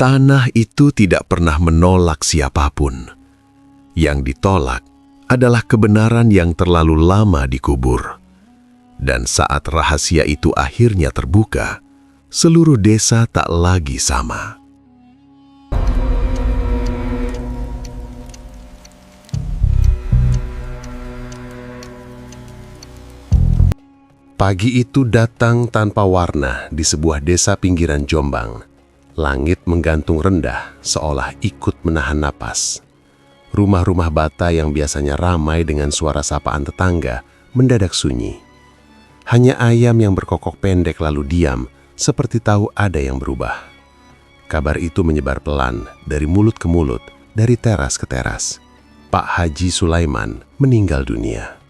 Tanah itu tidak pernah menolak siapapun. Yang ditolak adalah kebenaran yang terlalu lama dikubur. Dan saat rahasia itu akhirnya terbuka, seluruh desa tak lagi sama. Pagi itu datang tanpa warna di sebuah desa pinggiran Jombang. Langit menggantung rendah seolah ikut menahan napas. Rumah-rumah bata yang biasanya ramai dengan suara sapaan tetangga mendadak sunyi. Hanya ayam yang berkokok pendek lalu diam, seperti tahu ada yang berubah. Kabar itu menyebar pelan dari mulut ke mulut, dari teras ke teras. Pak Haji Sulaiman meninggal dunia.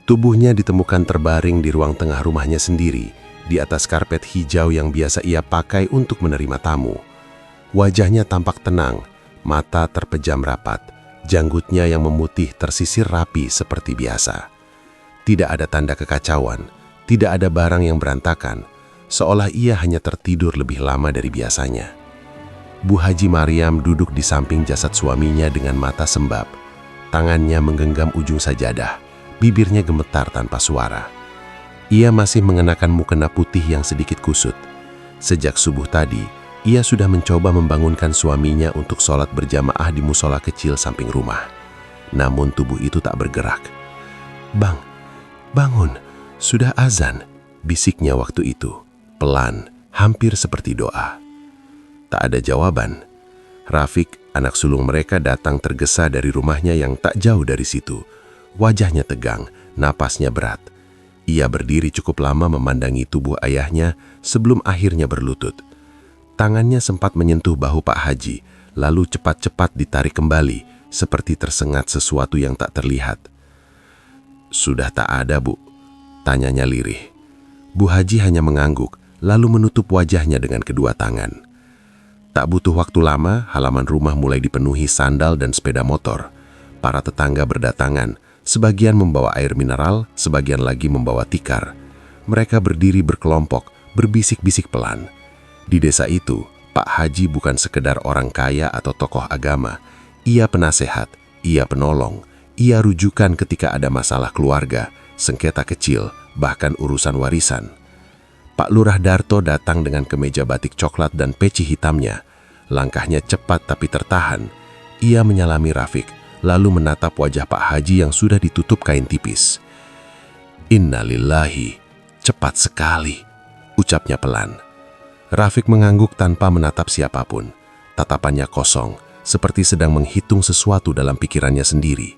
Tubuhnya ditemukan terbaring di ruang tengah rumahnya sendiri, di atas karpet hijau yang biasa ia pakai untuk menerima tamu. Wajahnya tampak tenang, mata terpejam rapat, janggutnya yang memutih tersisir rapi seperti biasa. Tidak ada tanda kekacauan, tidak ada barang yang berantakan, seolah ia hanya tertidur lebih lama dari biasanya. Bu Haji Mariam duduk di samping jasad suaminya dengan mata sembab. Tangannya menggenggam ujung sajadah, bibirnya gemetar tanpa suara. Ia masih mengenakan mukena putih yang sedikit kusut. Sejak subuh tadi, ia sudah mencoba membangunkan suaminya untuk sholat berjamaah di musola kecil samping rumah. Namun tubuh itu tak bergerak. "Bang, bangun, sudah azan," bisiknya waktu itu. Pelan, hampir seperti doa. Tak ada jawaban. Rafiq, anak sulung mereka, datang tergesa dari rumahnya yang tak jauh dari situ. Wajahnya tegang, napasnya berat. Ia berdiri cukup lama memandangi tubuh ayahnya sebelum akhirnya berlutut. Tangannya sempat menyentuh bahu Pak Haji, lalu cepat-cepat ditarik kembali, seperti tersengat sesuatu yang tak terlihat. "Sudah tak ada, Bu?" tanyanya lirih. Bu Haji hanya mengangguk, lalu menutup wajahnya dengan kedua tangan. Tak butuh waktu lama, halaman rumah mulai dipenuhi sandal dan sepeda motor. Para tetangga berdatangan, sebagian membawa air mineral, sebagian lagi membawa tikar. Mereka berdiri berkelompok, berbisik-bisik pelan. Di desa itu, Pak Haji bukan sekedar orang kaya atau tokoh agama. Ia penasehat, ia penolong, ia rujukan ketika ada masalah keluarga, sengketa kecil, bahkan urusan warisan. Pak Lurah Darto datang dengan kemeja batik coklat dan peci hitamnya. Langkahnya cepat tapi tertahan. Ia menyalami Rafiq, lalu menatap wajah Pak Haji yang sudah ditutup kain tipis. "Innalillahi, cepat sekali," ucapnya pelan. Rafiq mengangguk tanpa menatap siapapun. Tatapannya kosong, seperti sedang menghitung sesuatu dalam pikirannya sendiri.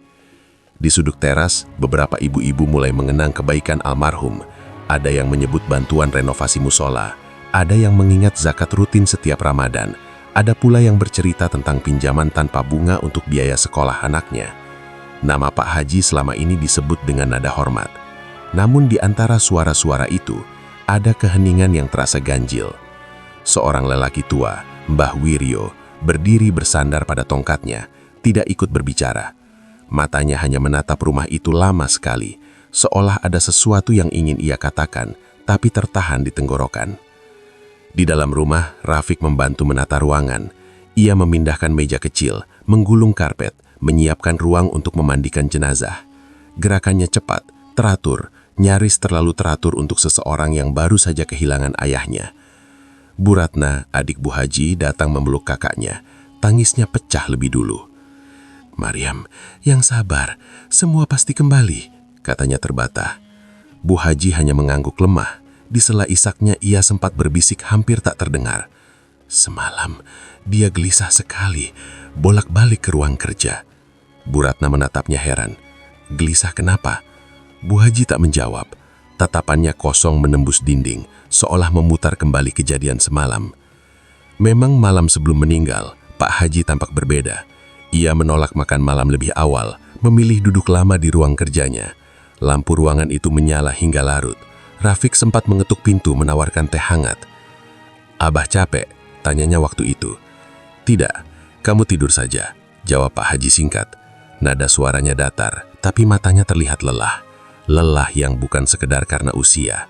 Di sudut teras, beberapa ibu-ibu mulai mengenang kebaikan almarhum. Ada yang menyebut bantuan renovasi musola, ada yang mengingat zakat rutin setiap Ramadan, ada pula yang bercerita tentang pinjaman tanpa bunga untuk biaya sekolah anaknya. Nama Pak Haji selama ini disebut dengan nada hormat. Namun di antara suara-suara itu, ada keheningan yang terasa ganjil. Seorang lelaki tua, Mbah Wiryo, berdiri bersandar pada tongkatnya, tidak ikut berbicara. Matanya hanya menatap rumah itu lama sekali, seolah ada sesuatu yang ingin ia katakan, tapi tertahan di tenggorokan. Di dalam rumah, Rafiq membantu menata ruangan. Ia memindahkan meja kecil, menggulung karpet, menyiapkan ruang untuk memandikan jenazah. Gerakannya cepat, teratur, nyaris terlalu teratur untuk seseorang yang baru saja kehilangan ayahnya. Bu Ratna, adik Bu Haji, datang memeluk kakaknya. Tangisnya pecah lebih dulu. "Mariam, yang sabar, semua pasti kembali," katanya terbata. Bu Haji hanya mengangguk lemah. Di sela isaknya ia sempat berbisik hampir tak terdengar. "Semalam, dia gelisah sekali, bolak-balik ke ruang kerja." Bu Ratna menatapnya heran. "Gelisah kenapa?" Bu Haji tak menjawab. Tatapannya kosong menembus dinding, seolah memutar kembali kejadian semalam. Memang malam sebelum meninggal, Pak Haji tampak berbeda. Ia menolak makan malam lebih awal, memilih duduk lama di ruang kerjanya. Lampu ruangan itu menyala hingga larut. Rafiq sempat mengetuk pintu menawarkan teh hangat. "Abah capek?" tanyanya waktu itu. "Tidak, kamu tidur saja," jawab Pak Haji singkat. Nada suaranya datar, tapi matanya terlihat lelah. Lelah yang bukan sekedar karena usia.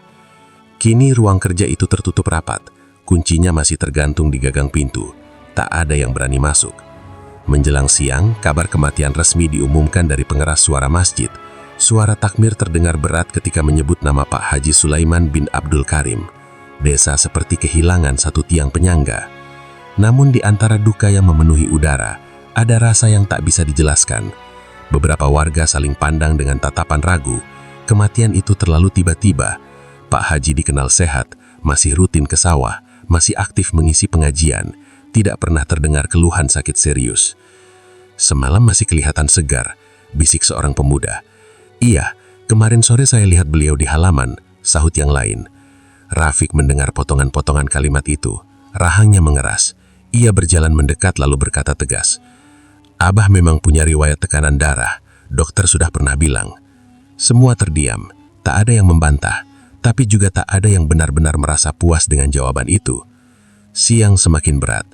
Kini ruang kerja itu tertutup rapat. Kuncinya masih tergantung di gagang pintu. tak ada yang berani masuk. Menjelang siang, kabar kematian resmi diumumkan dari pengeras suara masjid. Suara takmir terdengar berat ketika menyebut nama Pak Haji Sulaiman bin Abdul Karim. Desa seperti kehilangan satu tiang penyangga. Namun di antara duka yang memenuhi udara, ada rasa yang tak bisa dijelaskan. Beberapa warga saling pandang dengan tatapan ragu. Kematian itu terlalu tiba-tiba. Pak Haji dikenal sehat, masih rutin ke sawah, masih aktif mengisi pengajian, tidak pernah terdengar keluhan sakit serius. Semalam masih kelihatan segar, bisik seorang pemuda. Iya, kemarin sore saya lihat beliau di halaman, sahut yang lain. Rafiq mendengar potongan-potongan kalimat itu. Rahangnya mengeras. Ia berjalan mendekat lalu berkata tegas, "Abah memang punya riwayat tekanan darah, dokter sudah pernah bilang." Semua terdiam, tak ada yang membantah, tapi juga tak ada yang benar-benar merasa puas dengan jawaban itu. Siang semakin berat.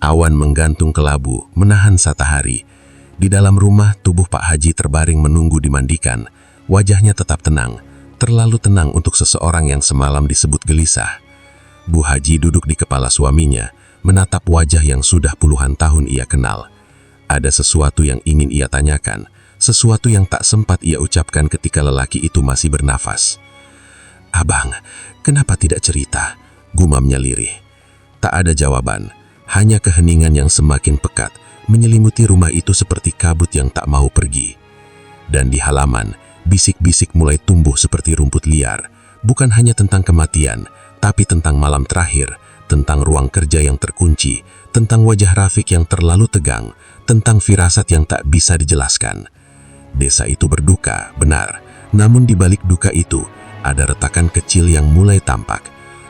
Awan menggantung kelabu, menahan matahari. Di dalam rumah, tubuh Pak Haji terbaring menunggu dimandikan. Wajahnya tetap tenang, terlalu tenang untuk seseorang yang semalam disebut gelisah. Bu Haji duduk di kepala suaminya, menatap wajah yang sudah puluhan tahun ia kenal. Ada sesuatu yang ingin ia tanyakan, sesuatu yang tak sempat ia ucapkan ketika lelaki itu masih bernafas. "Abang, kenapa tidak cerita?" gumamnya lirih. Tak ada jawaban. Hanya keheningan yang semakin pekat menyelimuti rumah itu seperti kabut yang tak mau pergi. Dan di halaman, bisik-bisik mulai tumbuh seperti rumput liar. Bukan hanya tentang kematian, tapi tentang malam terakhir, tentang ruang kerja yang terkunci, tentang wajah Rafiq yang terlalu tegang, tentang firasat yang tak bisa dijelaskan. Desa itu berduka, benar. Namun di balik duka itu, ada retakan kecil yang mulai tampak.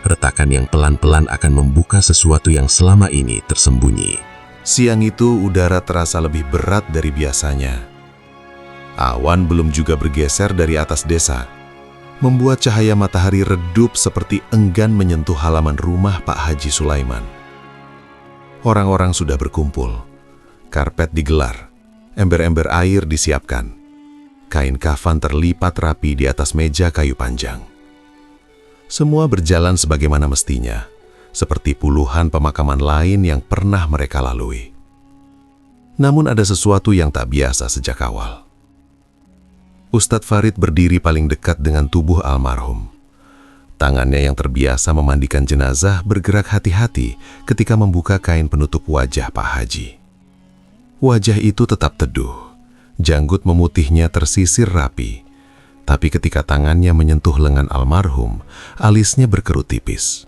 Retakan yang pelan-pelan akan membuka sesuatu yang selama ini tersembunyi. Siang itu udara terasa lebih berat dari biasanya. Awan belum juga bergeser dari atas desa, membuat cahaya matahari redup seperti enggan menyentuh halaman rumah Pak Haji Sulaiman. Orang-orang sudah berkumpul, karpet digelar, ember-ember air disiapkan, kain kafan terlipat rapi di atas meja kayu panjang. Semua berjalan sebagaimana mestinya, seperti puluhan pemakaman lain yang pernah mereka lalui. Namun ada sesuatu yang tak biasa sejak awal. Ustadz Farid berdiri paling dekat dengan tubuh almarhum. Tangannya yang terbiasa memandikan jenazah bergerak hati-hati ketika membuka kain penutup wajah Pak Haji. Wajah itu tetap teduh, janggut memutihnya tersisir rapi. Tapi ketika tangannya menyentuh lengan almarhum, alisnya berkerut tipis.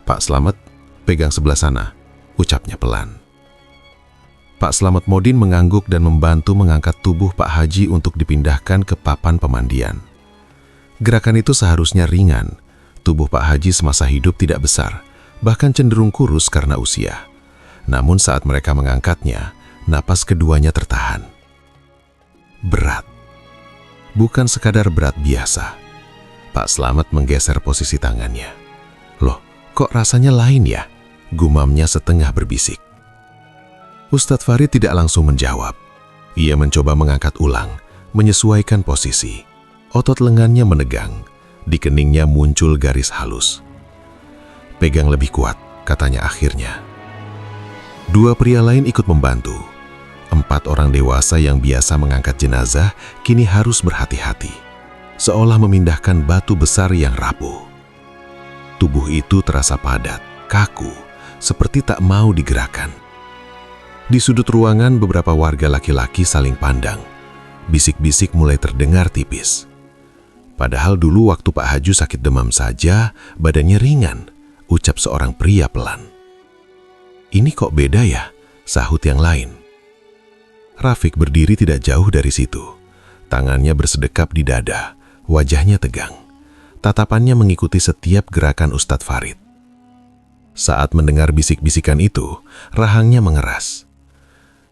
"Pak Slamet, pegang sebelah sana," ucapnya pelan. Pak Slamet Modin mengangguk dan membantu mengangkat tubuh Pak Haji untuk dipindahkan ke papan pemandian. Gerakan itu seharusnya ringan. Tubuh Pak Haji semasa hidup tidak besar, bahkan cenderung kurus karena usia. Namun saat mereka mengangkatnya, napas keduanya tertahan. Berat. Bukan sekadar berat biasa. Pak Slamet menggeser posisi tangannya. "Loh, kok rasanya lain ya?" gumamnya setengah berbisik. Ustadz Farid tidak langsung menjawab. Ia mencoba mengangkat ulang, menyesuaikan posisi. Otot lengannya menegang, di keningnya muncul garis halus. "Pegang lebih kuat," katanya akhirnya. Dua pria lain ikut membantu. 4 orang dewasa yang biasa mengangkat jenazah kini harus berhati-hati, seolah memindahkan batu besar yang rapuh. Tubuh itu terasa padat, kaku, seperti tak mau digerakkan. Di sudut ruangan beberapa warga laki-laki saling pandang. Bisik-bisik mulai terdengar tipis. Padahal dulu waktu Pak Haji sakit demam saja, badannya ringan, ucap seorang pria pelan. "Ini kok beda ya?" sahut yang lain. Rafiq berdiri tidak jauh dari situ. Tangannya bersedekap di dada, wajahnya tegang. Tatapannya mengikuti setiap gerakan Ustadz Farid. Saat mendengar bisik-bisikan itu, rahangnya mengeras.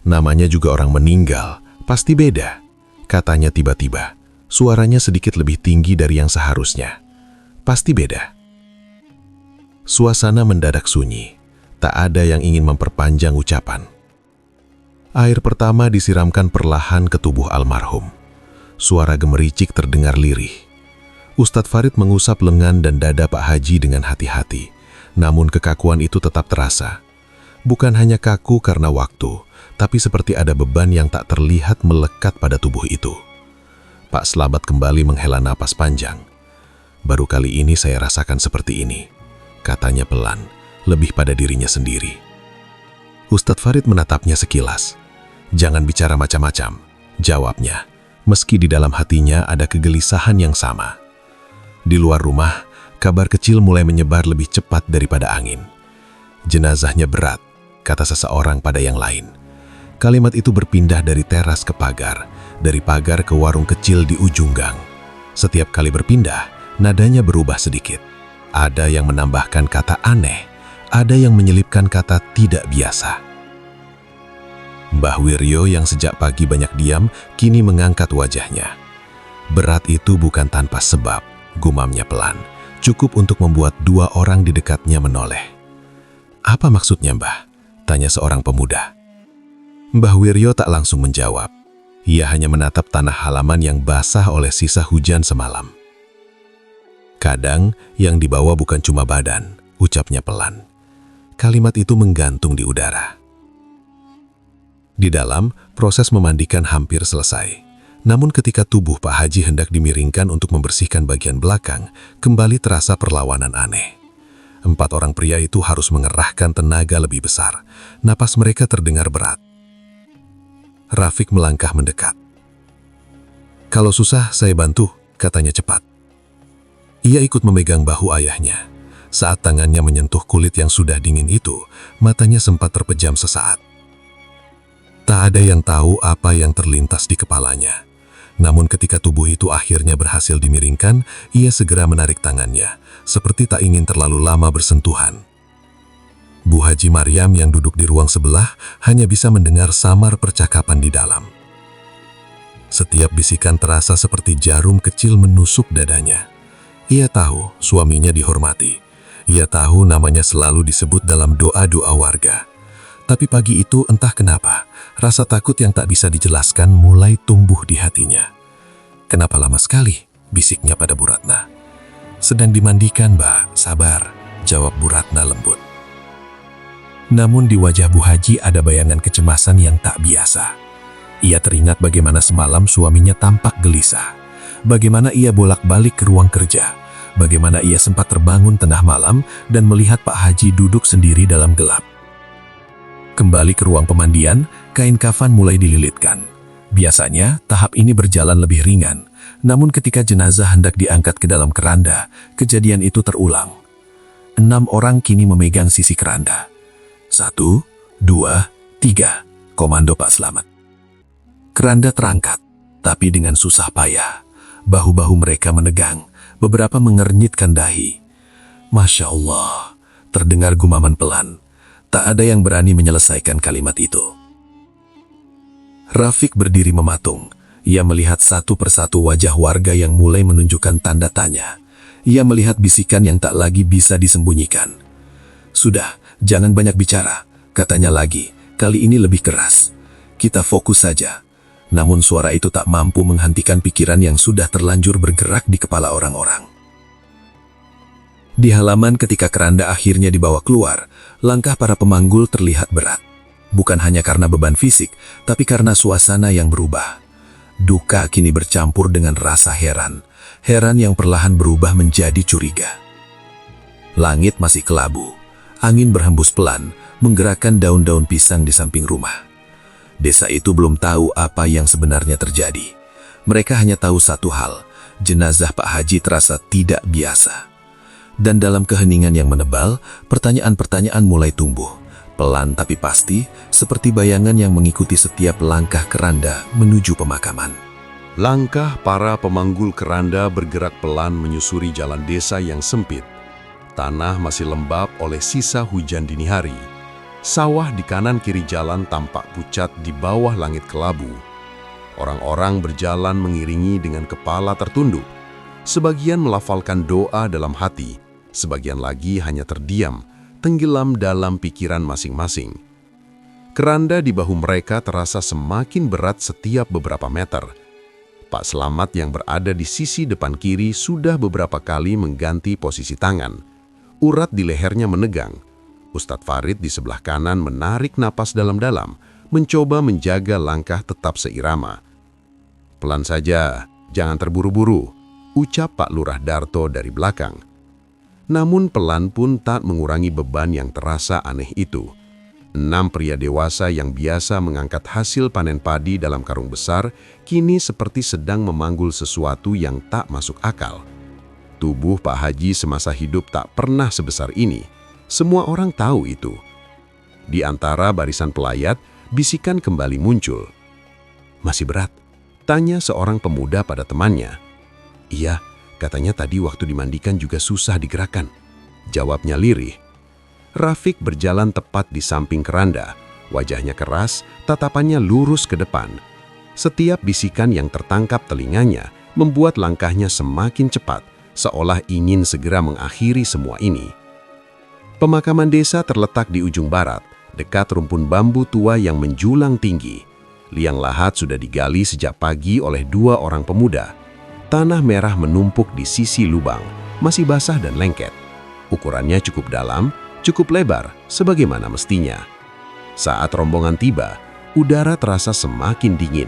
"Namanya juga orang meninggal, pasti beda," katanya tiba-tiba. Suaranya sedikit lebih tinggi dari yang seharusnya. "Pasti beda." Suasana mendadak sunyi. Tak ada yang ingin memperpanjang ucapan. Air pertama disiramkan perlahan ke tubuh almarhum. Suara gemericik terdengar lirih. Ustadz Farid mengusap lengan dan dada Pak Haji dengan hati-hati. Namun kekakuan itu tetap terasa. Bukan hanya kaku karena waktu, tapi seperti ada beban yang tak terlihat melekat pada tubuh itu. Pak Slamet kembali menghela napas panjang. "Baru kali ini saya rasakan seperti ini," katanya pelan, lebih pada dirinya sendiri. Ustadz Farid menatapnya sekilas. "Jangan bicara macam-macam," jawabnya, meski di dalam hatinya ada kegelisahan yang sama. Di luar rumah, kabar kecil mulai menyebar lebih cepat daripada angin. "Jenazahnya berat," kata seseorang pada yang lain. Kalimat itu berpindah dari teras ke pagar, dari pagar ke warung kecil di ujung gang. Setiap kali berpindah, nadanya berubah sedikit. Ada yang menambahkan kata aneh, ada yang menyelipkan kata tidak biasa. Mbah Wiryo yang sejak pagi banyak diam, kini mengangkat wajahnya. "Berat itu bukan tanpa sebab," gumamnya pelan. "Cukup untuk membuat dua orang di dekatnya menoleh." "Apa maksudnya, Mbah?" tanya seorang pemuda. Mbah Wiryo tak langsung menjawab. Ia hanya menatap tanah halaman yang basah oleh sisa hujan semalam. "Kadang yang dibawa bukan cuma badan," ucapnya pelan. Kalimat itu menggantung di udara. Di dalam, proses memandikan hampir selesai. Namun ketika tubuh Pak Haji hendak dimiringkan untuk membersihkan bagian belakang, kembali terasa perlawanan aneh. 4 orang pria itu harus mengerahkan tenaga lebih besar. Napas mereka terdengar berat. Rafiq melangkah mendekat. "Kalau susah, saya bantu," katanya cepat. Ia ikut memegang bahu ayahnya. Saat tangannya menyentuh kulit yang sudah dingin itu, matanya sempat terpejam sesaat. Tak ada yang tahu apa yang terlintas di kepalanya. Namun ketika tubuh itu akhirnya berhasil dimiringkan, ia segera menarik tangannya, seperti tak ingin terlalu lama bersentuhan. Bu Haji Maryam yang duduk di ruang sebelah hanya bisa mendengar samar percakapan di dalam. Setiap bisikan terasa seperti jarum kecil menusuk dadanya. Ia tahu suaminya dihormati. Ia tahu namanya selalu disebut dalam doa-doa warga. Tapi pagi itu entah kenapa, rasa takut yang tak bisa dijelaskan mulai tumbuh di hatinya. "Kenapa lama sekali?" bisiknya pada Bu Ratna. "Sedang dimandikan, Mbak. Sabar," jawab Bu Ratna lembut. Namun di wajah Bu Haji ada bayangan kecemasan yang tak biasa. Ia teringat bagaimana semalam suaminya tampak gelisah. Bagaimana ia bolak-balik ke ruang kerja. Bagaimana ia sempat terbangun tengah malam dan melihat Pak Haji duduk sendiri dalam gelap. Kembali ke ruang pemandian, kain kafan mulai dililitkan. Biasanya, tahap ini berjalan lebih ringan. Namun ketika jenazah hendak diangkat ke dalam keranda, kejadian itu terulang. 6 orang kini memegang sisi keranda. 1, 2, 3, komando Pak Slamet. Keranda terangkat, tapi dengan susah payah. Bahu-bahu mereka menegang, beberapa mengernyitkan dahi. "Masya Allah," terdengar gumaman pelan. Tak ada yang berani menyelesaikan kalimat itu. Rafiq berdiri mematung. Ia melihat satu persatu wajah warga yang mulai menunjukkan tanda tanya. Ia melihat bisikan yang tak lagi bisa disembunyikan. "Sudah, jangan banyak bicara," katanya lagi, kali ini lebih keras. "Kita fokus saja." Namun suara itu tak mampu menghentikan pikiran yang sudah terlanjur bergerak di kepala orang-orang. Di halaman ketika keranda akhirnya dibawa keluar, langkah para pemanggul terlihat berat. Bukan hanya karena beban fisik, tapi karena suasana yang berubah. Duka kini bercampur dengan rasa heran. Heran yang perlahan berubah menjadi curiga. Langit masih kelabu. Angin berhembus pelan, menggerakkan daun-daun pisang di samping rumah. Desa itu belum tahu apa yang sebenarnya terjadi. Mereka hanya tahu satu hal, jenazah Pak Haji terasa tidak biasa. Dan dalam keheningan yang menebal, pertanyaan-pertanyaan mulai tumbuh. Pelan tapi pasti, seperti bayangan yang mengikuti setiap langkah keranda menuju pemakaman. Langkah para pemanggul keranda bergerak pelan menyusuri jalan desa yang sempit. Tanah masih lembab oleh sisa hujan dini hari. Sawah di kanan kiri jalan tampak pucat di bawah langit kelabu. Orang-orang berjalan mengiringi dengan kepala tertunduk. Sebagian melafalkan doa dalam hati, sebagian lagi hanya terdiam, tenggelam dalam pikiran masing-masing. Keranda di bahu mereka terasa semakin berat setiap beberapa meter. Pak Slamet yang berada di sisi depan kiri sudah beberapa kali mengganti posisi tangan. Urat di lehernya menegang. Ustadz Farid di sebelah kanan menarik napas dalam-dalam, mencoba menjaga langkah tetap seirama. "Pelan saja, jangan terburu-buru," ucap Pak Lurah Darto dari belakang. Namun pelan pun tak mengurangi beban yang terasa aneh itu. 6 pria dewasa yang biasa mengangkat hasil panen padi dalam karung besar, kini seperti sedang memanggul sesuatu yang tak masuk akal. Tubuh Pak Haji semasa hidup tak pernah sebesar ini. Semua orang tahu itu. Di antara barisan pelayat, bisikan kembali muncul. "Masih berat?" tanya seorang pemuda pada temannya. "Iya, katanya tadi waktu dimandikan juga susah digerakkan," jawabnya lirih. Rafiq berjalan tepat di samping keranda. Wajahnya keras, tatapannya lurus ke depan. Setiap bisikan yang tertangkap telinganya membuat langkahnya semakin cepat, seolah ingin segera mengakhiri semua ini. Pemakaman desa terletak di ujung barat, dekat rumpun bambu tua yang menjulang tinggi. Liang lahat sudah digali sejak pagi oleh 2 orang pemuda. Tanah merah menumpuk di sisi lubang, masih basah dan lengket. Ukurannya cukup dalam, cukup lebar, sebagaimana mestinya. Saat rombongan tiba, udara terasa semakin dingin.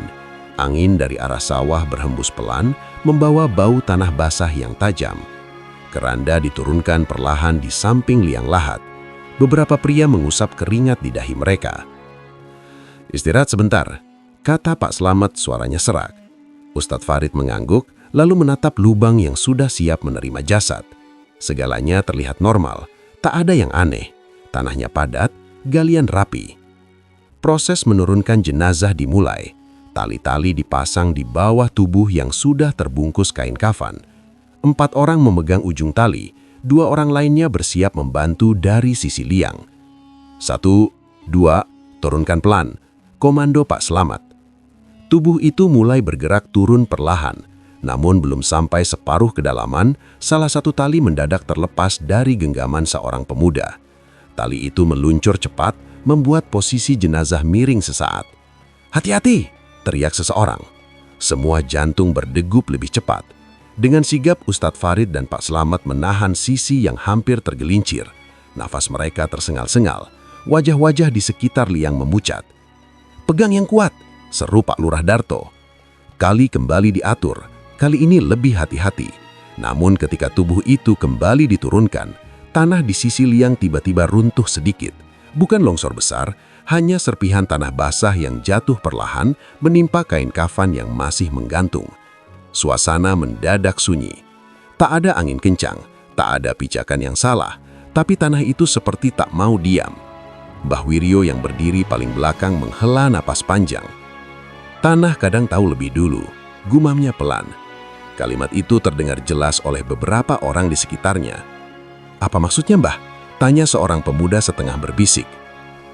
Angin dari arah sawah berhembus pelan, membawa bau tanah basah yang tajam. Keranda diturunkan perlahan di samping liang lahat. Beberapa pria mengusap keringat di dahi mereka. "Istirahat sebentar," kata Pak Slamet, suaranya serak. Ustadz Farid mengangguk, lalu menatap lubang yang sudah siap menerima jasad. Segalanya terlihat normal, tak ada yang aneh. Tanahnya padat, galian rapi. Proses menurunkan jenazah dimulai. Tali-tali dipasang di bawah tubuh yang sudah terbungkus kain kafan. 4 orang memegang ujung tali, 2 orang lainnya bersiap membantu dari sisi liang. 1, 2, turunkan pelan, komando Pak Slamet. Tubuh itu mulai bergerak turun perlahan, namun belum sampai separuh kedalaman, salah satu tali mendadak terlepas dari genggaman seorang pemuda. Tali itu meluncur cepat, membuat posisi jenazah miring sesaat. "Hati-hati!" teriak seseorang. Semua jantung berdegup lebih cepat. Dengan sigap, Ustadz Farid dan Pak Slamet menahan sisi yang hampir tergelincir. Nafas mereka tersengal-sengal, wajah-wajah di sekitar liang memucat. "Pegang yang kuat!" seru Pak Lurah Darto. Kali kembali diatur, kali ini lebih hati-hati. Namun ketika tubuh itu kembali diturunkan, tanah di sisi liang tiba-tiba runtuh sedikit. Bukan longsor besar, hanya serpihan tanah basah yang jatuh perlahan menimpa kain kafan yang masih menggantung. Suasana mendadak sunyi. Tak ada angin kencang, tak ada pijakan yang salah, tapi tanah itu seperti tak mau diam. Mbah Wiryo yang berdiri paling belakang menghela napas panjang. "Tanah kadang tahu lebih dulu," gumamnya pelan. Kalimat itu terdengar jelas oleh beberapa orang di sekitarnya. "Apa maksudnya, Mbah?" tanya seorang pemuda setengah berbisik.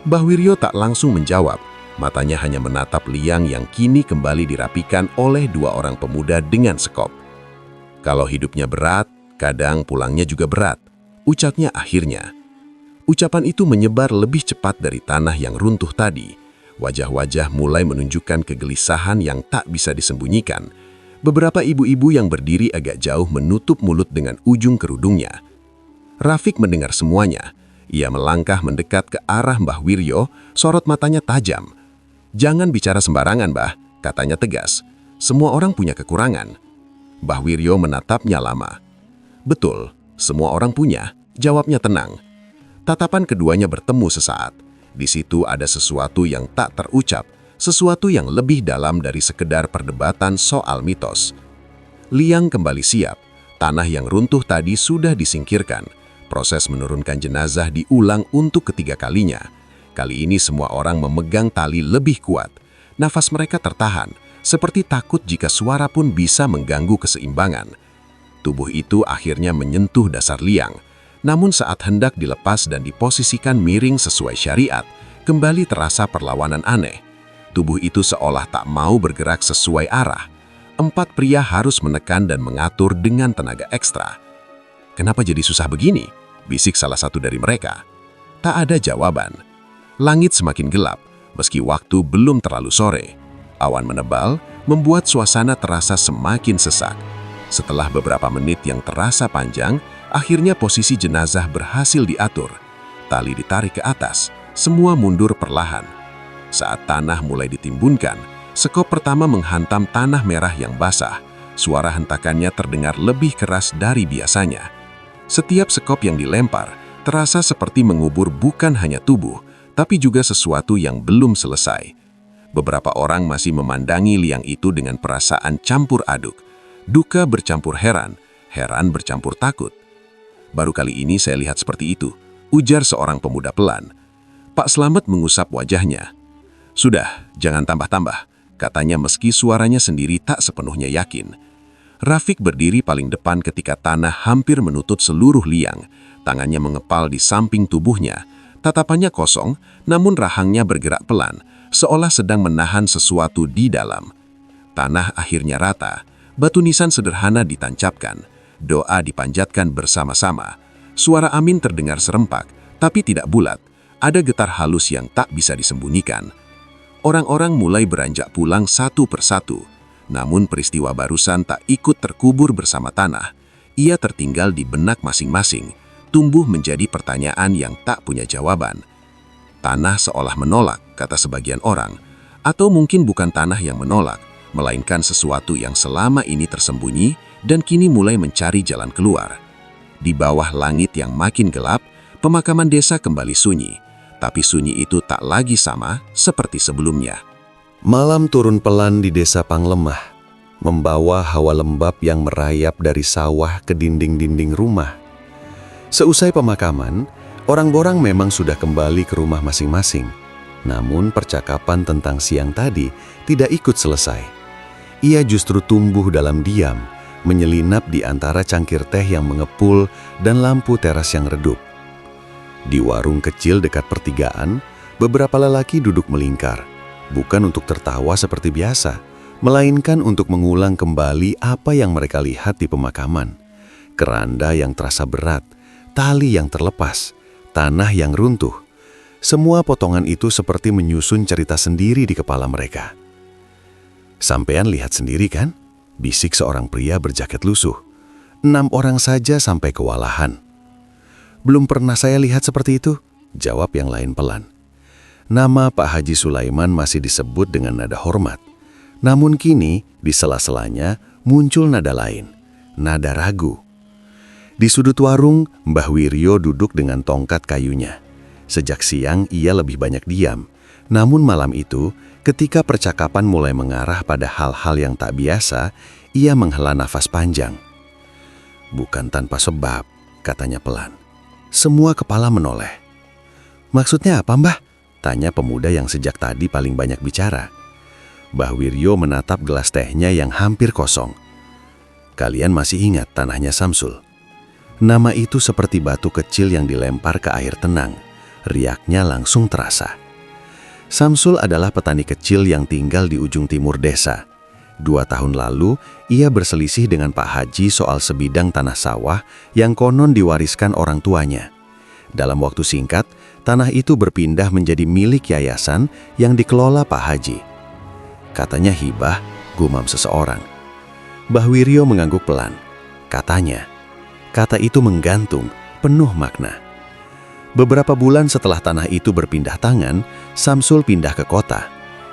Mbah Wiryo tak langsung menjawab. Matanya hanya menatap liang yang kini kembali dirapikan oleh 2 orang pemuda dengan sekop. "Kalau hidupnya berat, kadang pulangnya juga berat," ucapnya akhirnya. Ucapan itu menyebar lebih cepat dari tanah yang runtuh tadi. Wajah-wajah mulai menunjukkan kegelisahan yang tak bisa disembunyikan. Beberapa ibu-ibu yang berdiri agak jauh menutup mulut dengan ujung kerudungnya. Rafiq mendengar semuanya. Ia melangkah mendekat ke arah Mbah Wiryo, sorot matanya tajam. "Jangan bicara sembarangan, Mbah," katanya tegas. "Semua orang punya kekurangan." Mbah Wiryo menatapnya lama. "Betul, semua orang punya," jawabnya tenang. Tatapan keduanya bertemu sesaat. Di situ ada sesuatu yang tak terucap, sesuatu yang lebih dalam dari sekedar perdebatan soal mitos. Liang kembali siap. Tanah yang runtuh tadi sudah disingkirkan. Proses menurunkan jenazah diulang untuk ketiga kalinya. Kali ini semua orang memegang tali lebih kuat. Nafas mereka tertahan, seperti takut jika suara pun bisa mengganggu keseimbangan. Tubuh itu akhirnya menyentuh dasar liang. Namun saat hendak dilepas dan diposisikan miring sesuai syariat, kembali terasa perlawanan aneh. Tubuh itu seolah tak mau bergerak sesuai arah. 4 pria harus menekan dan mengatur dengan tenaga ekstra. "Kenapa jadi susah begini?" bisik salah satu dari mereka. Tak ada jawaban. Langit semakin gelap, meski waktu belum terlalu sore. Awan menebal, membuat suasana terasa semakin sesak. Setelah beberapa menit yang terasa panjang, akhirnya posisi jenazah berhasil diatur. Tali ditarik ke atas, semua mundur perlahan. Saat tanah mulai ditimbunkan, sekop pertama menghantam tanah merah yang basah. Suara hentakannya terdengar lebih keras dari biasanya. Setiap sekop yang dilempar terasa seperti mengubur bukan hanya tubuh, tapi juga sesuatu yang belum selesai. Beberapa orang masih memandangi liang itu dengan perasaan campur aduk. Duka bercampur heran, heran bercampur takut. "Baru kali ini saya lihat seperti itu," ujar seorang pemuda pelan. Pak Slamet mengusap wajahnya. "Sudah, jangan tambah-tambah," katanya meski suaranya sendiri tak sepenuhnya yakin. Rafiq berdiri paling depan ketika tanah hampir menutup seluruh liang. Tangannya mengepal di samping tubuhnya. Tatapannya kosong, namun rahangnya bergerak pelan, seolah sedang menahan sesuatu di dalam. Tanah akhirnya rata, batu nisan sederhana ditancapkan, doa dipanjatkan bersama-sama. Suara amin terdengar serempak, tapi tidak bulat. Ada getar halus yang tak bisa disembunyikan. Orang-orang mulai beranjak pulang satu persatu. Namun peristiwa barusan tak ikut terkubur bersama tanah. Ia tertinggal di benak masing-masing, tumbuh menjadi pertanyaan yang tak punya jawaban. Tanah seolah menolak, kata sebagian orang. Atau mungkin bukan tanah yang menolak, melainkan sesuatu yang selama ini tersembunyi dan kini mulai mencari jalan keluar. Di bawah langit yang makin gelap, pemakaman desa kembali sunyi. Tapi sunyi itu tak lagi sama seperti sebelumnya. Malam turun pelan di desa Panglemah, membawa hawa lembab yang merayap dari sawah ke dinding-dinding rumah. Seusai pemakaman, orang-orang memang sudah kembali ke rumah masing-masing. Namun percakapan tentang siang tadi tidak ikut selesai. Ia justru tumbuh dalam diam, menyelinap di antara cangkir teh yang mengepul dan lampu teras yang redup. Di warung kecil dekat pertigaan, beberapa lelaki duduk melingkar. Bukan untuk tertawa seperti biasa, melainkan untuk mengulang kembali apa yang mereka lihat di pemakaman. Keranda yang terasa berat, tali yang terlepas, tanah yang runtuh. Semua potongan itu seperti menyusun cerita sendiri di kepala mereka. "Sampean lihat sendiri kan?" bisik seorang pria berjaket lusuh. 6 orang saja sampai kewalahan." "Belum pernah saya lihat seperti itu," jawab yang lain pelan. Nama Pak Haji Sulaiman masih disebut dengan nada hormat. Namun kini, di sela-selanya muncul nada lain, nada ragu. Di sudut warung, Mbah Wiryo duduk dengan tongkat kayunya. Sejak siang ia lebih banyak diam. Namun malam itu, ketika percakapan mulai mengarah pada hal-hal yang tak biasa, ia menghela nafas panjang. "Bukan tanpa sebab," katanya pelan. Semua kepala menoleh. "Maksudnya apa, Mbah?" tanya pemuda yang sejak tadi paling banyak bicara. Mbah Wiryo menatap gelas tehnya yang hampir kosong. "Kalian masih ingat tanahnya Samsul?" Nama itu seperti batu kecil yang dilempar ke air tenang. Riaknya langsung terasa. Samsul adalah petani kecil yang tinggal di ujung timur desa. 2 tahun lalu, ia berselisih dengan Pak Haji soal sebidang tanah sawah yang konon diwariskan orang tuanya. Dalam waktu singkat, tanah itu berpindah menjadi milik yayasan yang dikelola Pak Haji. "Katanya hibah," gumam seseorang. Mbah Wiryo mengangguk pelan. "Katanya." Kata itu menggantung, penuh makna. Beberapa bulan setelah tanah itu berpindah tangan, Samsul pindah ke kota.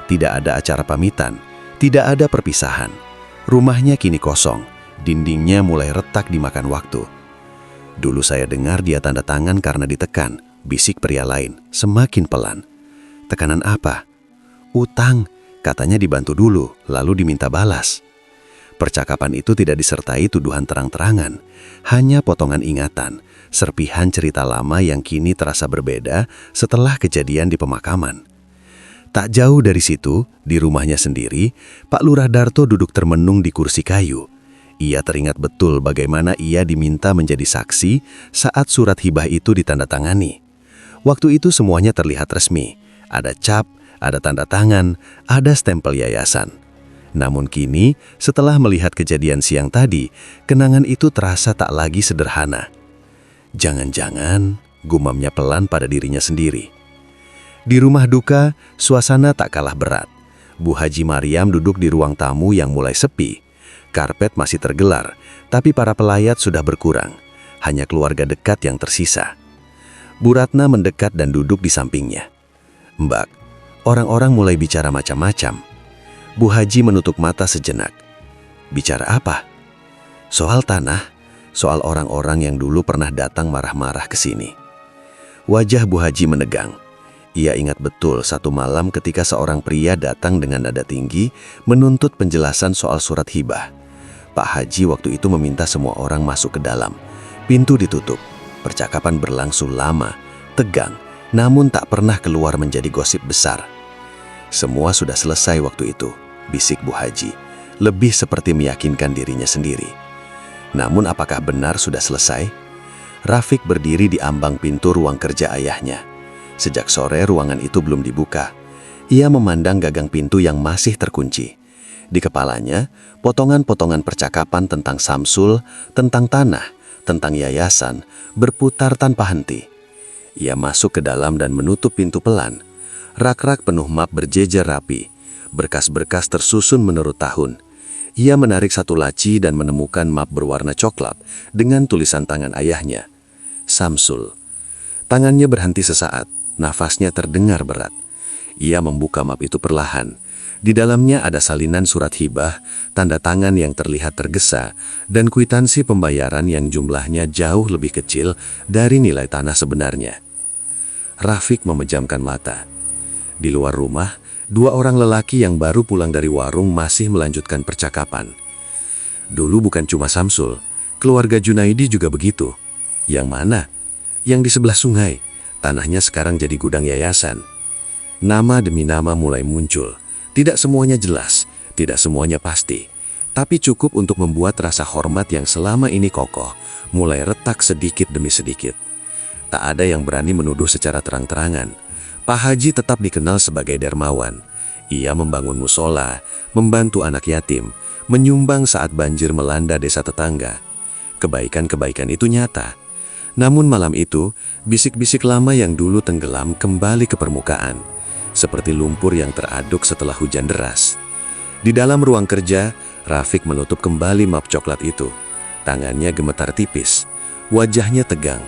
Tidak ada acara pamitan, tidak ada perpisahan. Rumahnya kini kosong, dindingnya mulai retak dimakan waktu. "Dulu saya dengar dia tanda tangan karena ditekan," bisik pria lain, semakin pelan. "Tekanan apa?" "Utang," katanya dibantu dulu, lalu diminta balas. Percakapan itu tidak disertai tuduhan terang-terangan, hanya potongan ingatan, serpihan cerita lama yang kini terasa berbeda setelah kejadian di pemakaman. Tak jauh dari situ, di rumahnya sendiri, Pak Lurah Darto duduk termenung di kursi kayu. Ia teringat betul bagaimana ia diminta menjadi saksi saat surat hibah itu ditandatangani. Waktu itu semuanya terlihat resmi. Ada cap, ada tanda tangan, ada stempel yayasan. Namun kini, setelah melihat kejadian siang tadi, kenangan itu terasa tak lagi sederhana. "Jangan-jangan," gumamnya pelan pada dirinya sendiri. Di rumah duka, suasana tak kalah berat. Bu Haji Mariam duduk di ruang tamu yang mulai sepi. Karpet masih tergelar, tapi para pelayat sudah berkurang. Hanya keluarga dekat yang tersisa. Bu Ratna mendekat dan duduk di sampingnya. "Mbak, orang-orang mulai bicara macam-macam." Bu Haji menutup mata sejenak. "Bicara apa?" "Soal tanah, soal orang-orang yang dulu pernah datang marah-marah ke sini." Wajah Bu Haji menegang. Ia ingat betul satu malam ketika seorang pria datang dengan nada tinggi menuntut penjelasan soal surat hibah. Pak Haji waktu itu meminta semua orang masuk ke dalam. Pintu ditutup. Percakapan berlangsung lama, tegang, namun tak pernah keluar menjadi gosip besar. "Semua sudah selesai waktu itu," bisik Bu Haji, lebih seperti meyakinkan dirinya sendiri. Namun apakah benar sudah selesai? Rafiq berdiri di ambang pintu ruang kerja ayahnya. Sejak sore ruangan itu belum dibuka. Ia memandang gagang pintu yang masih terkunci. Di kepalanya, potongan-potongan percakapan tentang Samsul, tentang tanah, tentang yayasan, berputar tanpa henti. Ia masuk ke dalam dan menutup pintu pelan. Rak-rak penuh map berjejer rapi. Berkas-berkas tersusun menurut tahun. Ia menarik satu laci dan menemukan map berwarna coklat dengan tulisan tangan ayahnya. Samsul. Tangannya berhenti sesaat. Nafasnya terdengar berat. Ia membuka map itu perlahan. Di dalamnya ada salinan surat hibah, tanda tangan yang terlihat tergesa, dan kwitansi pembayaran yang jumlahnya jauh lebih kecil dari nilai tanah sebenarnya. Rafiq memejamkan mata. Di luar rumah, dua orang lelaki yang baru pulang dari warung masih melanjutkan percakapan. Dulu bukan cuma Samsul, keluarga Junaidi juga begitu. Yang mana? Yang di sebelah sungai. Tanahnya sekarang jadi gudang yayasan. Nama demi nama mulai muncul. Tidak semuanya jelas, tidak semuanya pasti. Tapi cukup untuk membuat rasa hormat yang selama ini kokoh mulai retak sedikit demi sedikit. Tak ada yang berani menuduh secara terang-terangan. Pak Haji tetap dikenal sebagai dermawan. Ia membangun musola, membantu anak yatim, menyumbang saat banjir melanda desa tetangga. Kebaikan-kebaikan itu nyata. Namun malam itu, bisik-bisik lama yang dulu tenggelam kembali ke permukaan, seperti lumpur yang teraduk setelah hujan deras. Di dalam ruang kerja, Rafiq menutup kembali map coklat itu. Tangannya gemetar tipis, wajahnya tegang,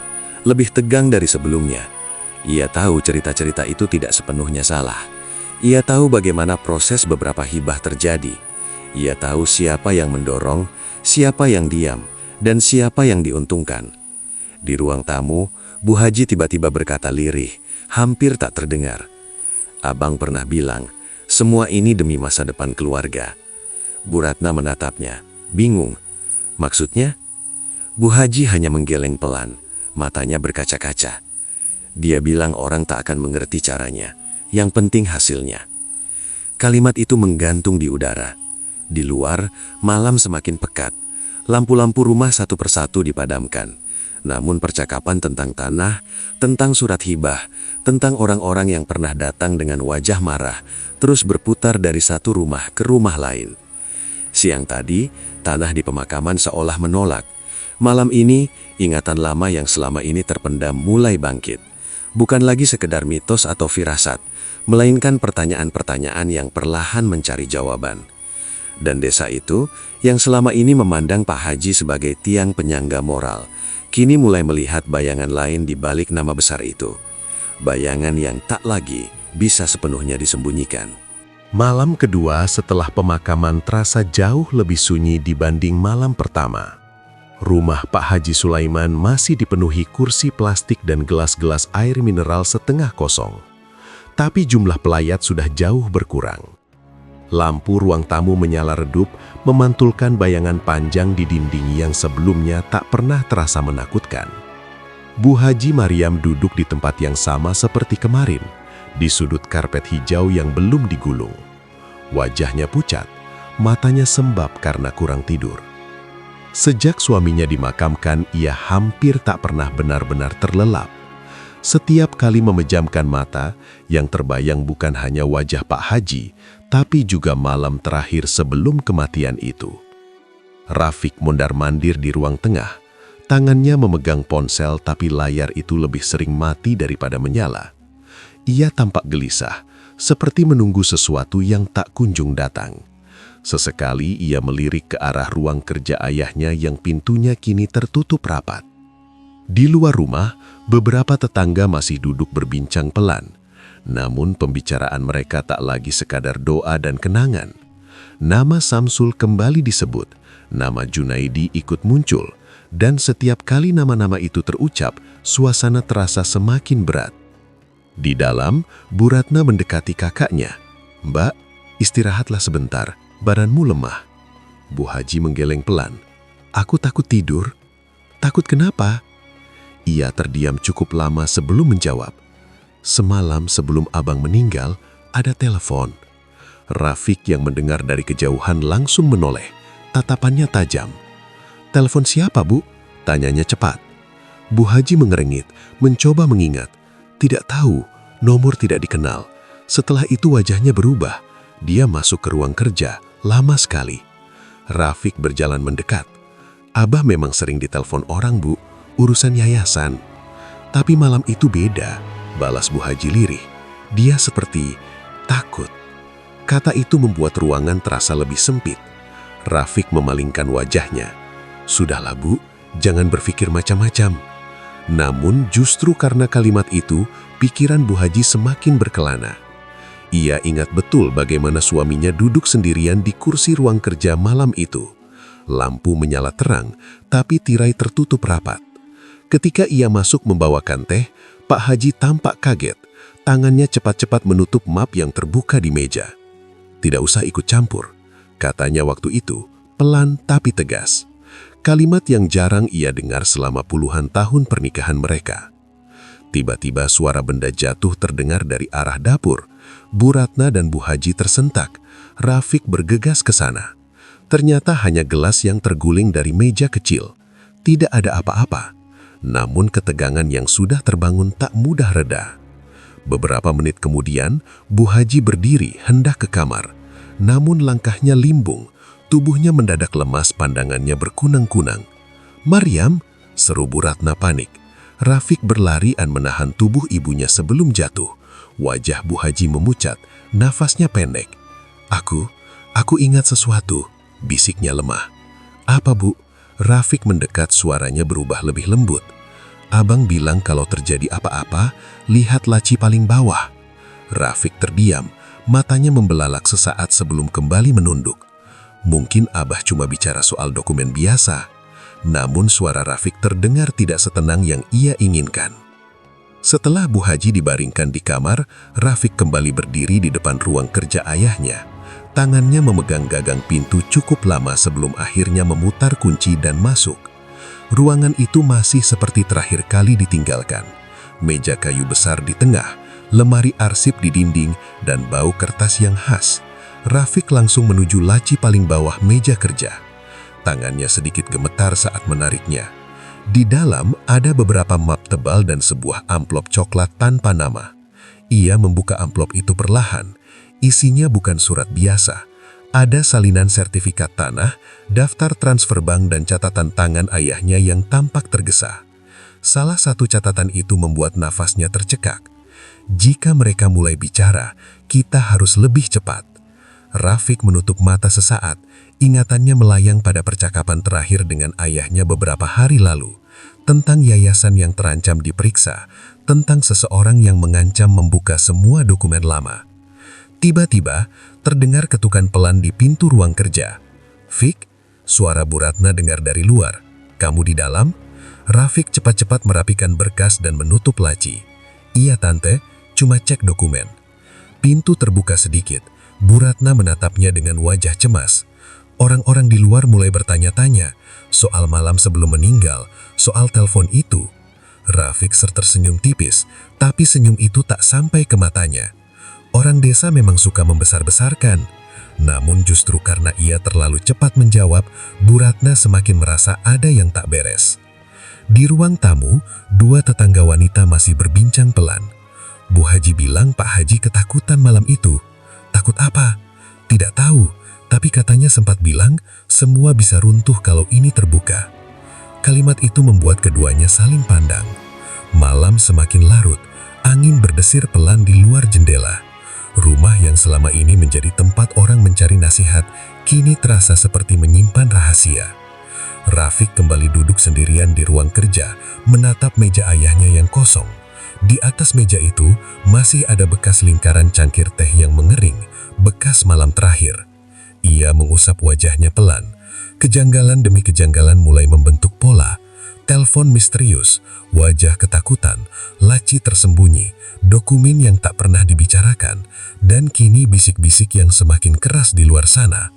lebih tegang dari sebelumnya. Ia tahu cerita-cerita itu tidak sepenuhnya salah. Ia tahu bagaimana proses beberapa hibah terjadi. Ia tahu siapa yang mendorong, siapa yang diam, dan siapa yang diuntungkan. Di ruang tamu, Bu Haji tiba-tiba berkata lirih, hampir tak terdengar. "Abang pernah bilang, semua ini demi masa depan keluarga." Bu Ratna menatapnya, bingung. "Maksudnya?" Bu Haji hanya menggeleng pelan, matanya berkaca-kaca. Dia bilang orang tak akan mengerti caranya, yang penting hasilnya. Kalimat itu menggantung di udara. Di luar, malam semakin pekat. Lampu-lampu rumah satu persatu dipadamkan. Namun percakapan tentang tanah, tentang surat hibah, tentang orang-orang yang pernah datang dengan wajah marah, terus berputar dari satu rumah ke rumah lain. Siang tadi, tanah di pemakaman seolah menolak. Malam ini, ingatan lama yang selama ini terpendam mulai bangkit. Bukan lagi sekedar mitos atau firasat, melainkan pertanyaan-pertanyaan yang perlahan mencari jawaban. Dan desa itu, yang selama ini memandang Pak Haji sebagai tiang penyangga moral, kini mulai melihat bayangan lain di balik nama besar itu. Bayangan yang tak lagi bisa sepenuhnya disembunyikan. Malam kedua setelah pemakaman terasa jauh lebih sunyi dibanding malam pertama. Rumah Pak Haji Sulaiman masih dipenuhi kursi plastik dan gelas-gelas air mineral setengah kosong. Tapi jumlah pelayat sudah jauh berkurang. Lampu ruang tamu menyala redup, memantulkan bayangan panjang di dinding yang sebelumnya tak pernah terasa menakutkan. Bu Haji Mariam duduk di tempat yang sama seperti kemarin, di sudut karpet hijau yang belum digulung. Wajahnya pucat, matanya sembab karena kurang tidur. Sejak suaminya dimakamkan, ia hampir tak pernah benar-benar terlelap. Setiap kali memejamkan mata, yang terbayang bukan hanya wajah Pak Haji, tapi juga malam terakhir sebelum kematian itu. Rafiq mondar-mandir di ruang tengah. Tangannya memegang ponsel tapi layar itu lebih sering mati daripada menyala. Ia tampak gelisah, seperti menunggu sesuatu yang tak kunjung datang. Sesekali ia melirik ke arah ruang kerja ayahnya yang pintunya kini tertutup rapat. Di luar rumah, beberapa tetangga masih duduk berbincang pelan. Namun pembicaraan mereka tak lagi sekadar doa dan kenangan. Nama Samsul kembali disebut, nama Junaidi ikut muncul, dan setiap kali nama-nama itu terucap, suasana terasa semakin berat. Di dalam, Bu Ratna mendekati kakaknya. "Mbak, istirahatlah sebentar, badanmu lemah." Bu Haji menggeleng pelan. "Aku takut tidur." "Takut kenapa?" Ia terdiam cukup lama sebelum menjawab. "Semalam sebelum abang meninggal, ada telepon." Rafiq yang mendengar dari kejauhan langsung menoleh, tatapannya tajam. "Telepon siapa, Bu?" tanyanya cepat. Bu Haji mengerengit, mencoba mengingat. Tidak tahu, nomor tidak dikenal. Setelah itu wajahnya berubah. Dia masuk ke ruang kerja, lama sekali. Rafiq berjalan mendekat. "Abah memang sering ditelepon orang, Bu, urusan yayasan." "Tapi malam itu beda," balas Bu Haji lirih. "Dia seperti takut." Kata itu membuat ruangan terasa lebih sempit. Rafiq memalingkan wajahnya. "Sudahlah, Bu, jangan berpikir macam-macam." Namun justru karena kalimat itu, pikiran Bu Haji semakin berkelana. Ia ingat betul bagaimana suaminya duduk sendirian di kursi ruang kerja malam itu. Lampu menyala terang, tapi tirai tertutup rapat. Ketika ia masuk membawakan teh, Pak Haji tampak kaget. Tangannya cepat-cepat menutup map yang terbuka di meja. "Tidak usah ikut campur," katanya waktu itu, pelan tapi tegas. Kalimat yang jarang ia dengar selama puluhan tahun pernikahan mereka. Tiba-tiba suara benda jatuh terdengar dari arah dapur. Bu Ratna dan Bu Haji tersentak. Rafiq bergegas ke sana. Ternyata hanya gelas yang terguling dari meja kecil. Tidak ada apa-apa. Namun ketegangan yang sudah terbangun tak mudah reda. Beberapa menit kemudian, Bu Haji berdiri hendak ke kamar. Namun langkahnya limbung. Tubuhnya mendadak lemas, pandangannya berkunang-kunang. "Maryam!" seru Bu Ratna panik. Rafiq berlari dan menahan tubuh ibunya sebelum jatuh. Wajah Bu Haji memucat, nafasnya pendek. Aku ingat sesuatu," bisiknya lemah. "Apa, Bu?" Rafiq mendekat, suaranya berubah lebih lembut. "Abang bilang kalau terjadi apa-apa, lihat laci paling bawah." Rafiq terdiam, matanya membelalak sesaat sebelum kembali menunduk. Mungkin Abah cuma bicara soal dokumen biasa. Namun suara Rafiq terdengar tidak setenang yang ia inginkan. Setelah Bu Haji dibaringkan di kamar, Rafiq kembali berdiri di depan ruang kerja ayahnya. Tangannya memegang gagang pintu cukup lama sebelum akhirnya memutar kunci dan masuk. Ruangan itu masih seperti terakhir kali ditinggalkan. Meja kayu besar di tengah, lemari arsip di dinding, dan bau kertas yang khas. Rafiq langsung menuju laci paling bawah meja kerja. Tangannya sedikit gemetar saat menariknya. Di dalam ada beberapa map tebal dan sebuah amplop coklat tanpa nama. Ia membuka amplop itu perlahan. Isinya bukan surat biasa. Ada salinan sertifikat tanah, daftar transfer bank, dan catatan tangan ayahnya yang tampak tergesa. Salah satu catatan itu membuat nafasnya tercekak. Jika mereka mulai bicara, kita harus lebih cepat. Rafiq menutup mata sesaat. Ingatannya melayang pada percakapan terakhir dengan ayahnya beberapa hari lalu, tentang yayasan yang terancam diperiksa, tentang seseorang yang mengancam membuka semua dokumen lama. Tiba-tiba, terdengar ketukan pelan di pintu ruang kerja. "Fik," suara Bu Ratna dengar dari luar. "Kamu di dalam?" Rafiq cepat-cepat merapikan berkas dan menutup laci. "Iya, Tante, cuma cek dokumen." Pintu terbuka sedikit. Bu Ratna menatapnya dengan wajah cemas. Orang-orang di luar mulai bertanya-tanya soal malam sebelum meninggal, soal telepon itu. Rafiq tersenyum tipis, tapi senyum itu tak sampai ke matanya. Orang desa memang suka membesar-besarkan. Namun justru karena ia terlalu cepat menjawab, Bu Ratna semakin merasa ada yang tak beres. Di ruang tamu, dua tetangga wanita masih berbincang pelan. Bu Haji bilang Pak Haji ketakutan malam itu. "Takut apa?" "Tidak tahu, tapi katanya sempat bilang semua bisa runtuh kalau ini terbuka." Kalimat itu membuat keduanya saling pandang. Malam semakin larut, angin berdesir pelan di luar jendela. Rumah yang selama ini menjadi tempat orang mencari nasihat, kini terasa seperti menyimpan rahasia. Rafiq kembali duduk sendirian di ruang kerja, menatap meja ayahnya yang kosong. Di atas meja itu masih ada bekas lingkaran cangkir teh yang mengering, bekas malam terakhir. Ia mengusap wajahnya pelan. Kejanggalan demi kejanggalan mulai membentuk pola. Telepon misterius, wajah ketakutan, laci tersembunyi, dokumen yang tak pernah dibicarakan, dan kini bisik-bisik yang semakin keras di luar sana.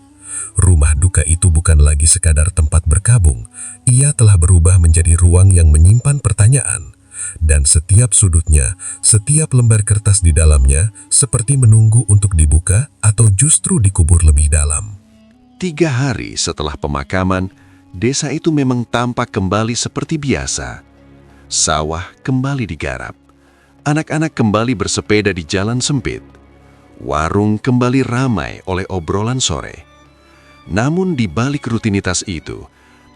Rumah duka itu bukan lagi sekadar tempat berkabung. Ia telah berubah menjadi ruang yang menyimpan pertanyaan. Dan setiap sudutnya, setiap lembar kertas di dalamnya seperti menunggu untuk dibuka atau justru dikubur lebih dalam. 3 hari setelah pemakaman, desa itu memang tampak kembali seperti biasa. Sawah kembali digarap. Anak-anak kembali bersepeda di jalan sempit. Warung kembali ramai oleh obrolan sore. Namun di balik rutinitas itu,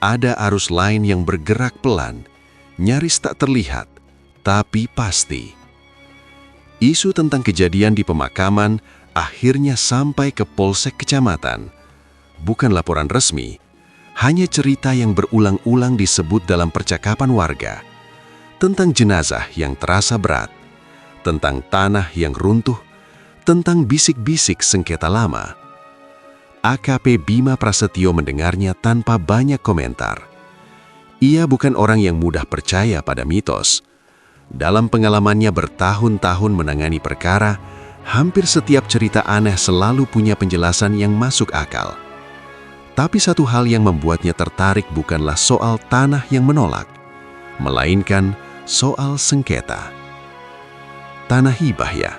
ada arus lain yang bergerak pelan, nyaris tak terlihat, tapi pasti. Isu tentang kejadian di pemakaman akhirnya sampai ke Polsek Kecamatan. Bukan laporan resmi, hanya cerita yang berulang-ulang disebut dalam percakapan warga. Tentang jenazah yang terasa berat, tentang tanah yang runtuh, tentang bisik-bisik sengketa lama. AKP Bima Prasetyo mendengarnya tanpa banyak komentar. Ia bukan orang yang mudah percaya pada mitos. Dalam pengalamannya bertahun-tahun menangani perkara, hampir setiap cerita aneh selalu punya penjelasan yang masuk akal. Tapi satu hal yang membuatnya tertarik bukanlah soal tanah yang menolak, melainkan soal sengketa. Tanah hibah ya?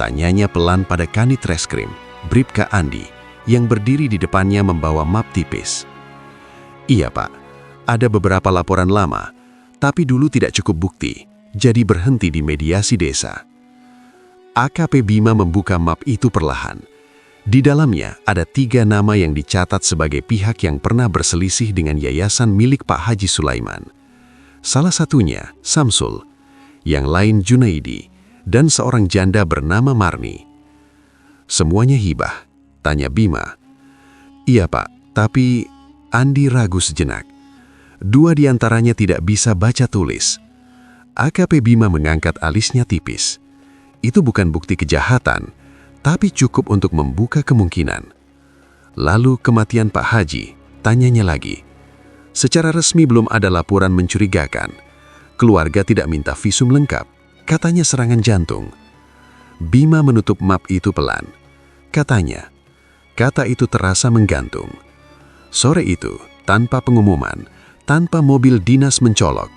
Tanyanya pelan pada Kanit Reskrim, Bribka Andi, yang berdiri di depannya membawa map tipis. Iya Pak, ada beberapa laporan lama, tapi dulu tidak cukup bukti, jadi berhenti di mediasi desa. AKP Bima membuka map itu perlahan. Di dalamnya ada 3 nama yang dicatat sebagai pihak yang pernah berselisih dengan yayasan milik Pak Haji Sulaiman. Salah satunya Samsul, yang lain Junaidi, dan seorang janda bernama Marni. Semuanya hibah, tanya Bima. Iya Pak, tapi Andi ragu sejenak. 2 diantaranya tidak bisa baca tulis. AKP Bima mengangkat alisnya tipis. Itu bukan bukti kejahatan, tapi cukup untuk membuka kemungkinan. Lalu kematian Pak Haji, tanyanya lagi. Secara resmi belum ada laporan mencurigakan. Keluarga tidak minta visum lengkap, katanya serangan jantung. Bima menutup map itu pelan. Katanya, kata itu terasa menggantung. Sore itu, tanpa pengumuman, tanpa mobil dinas mencolok,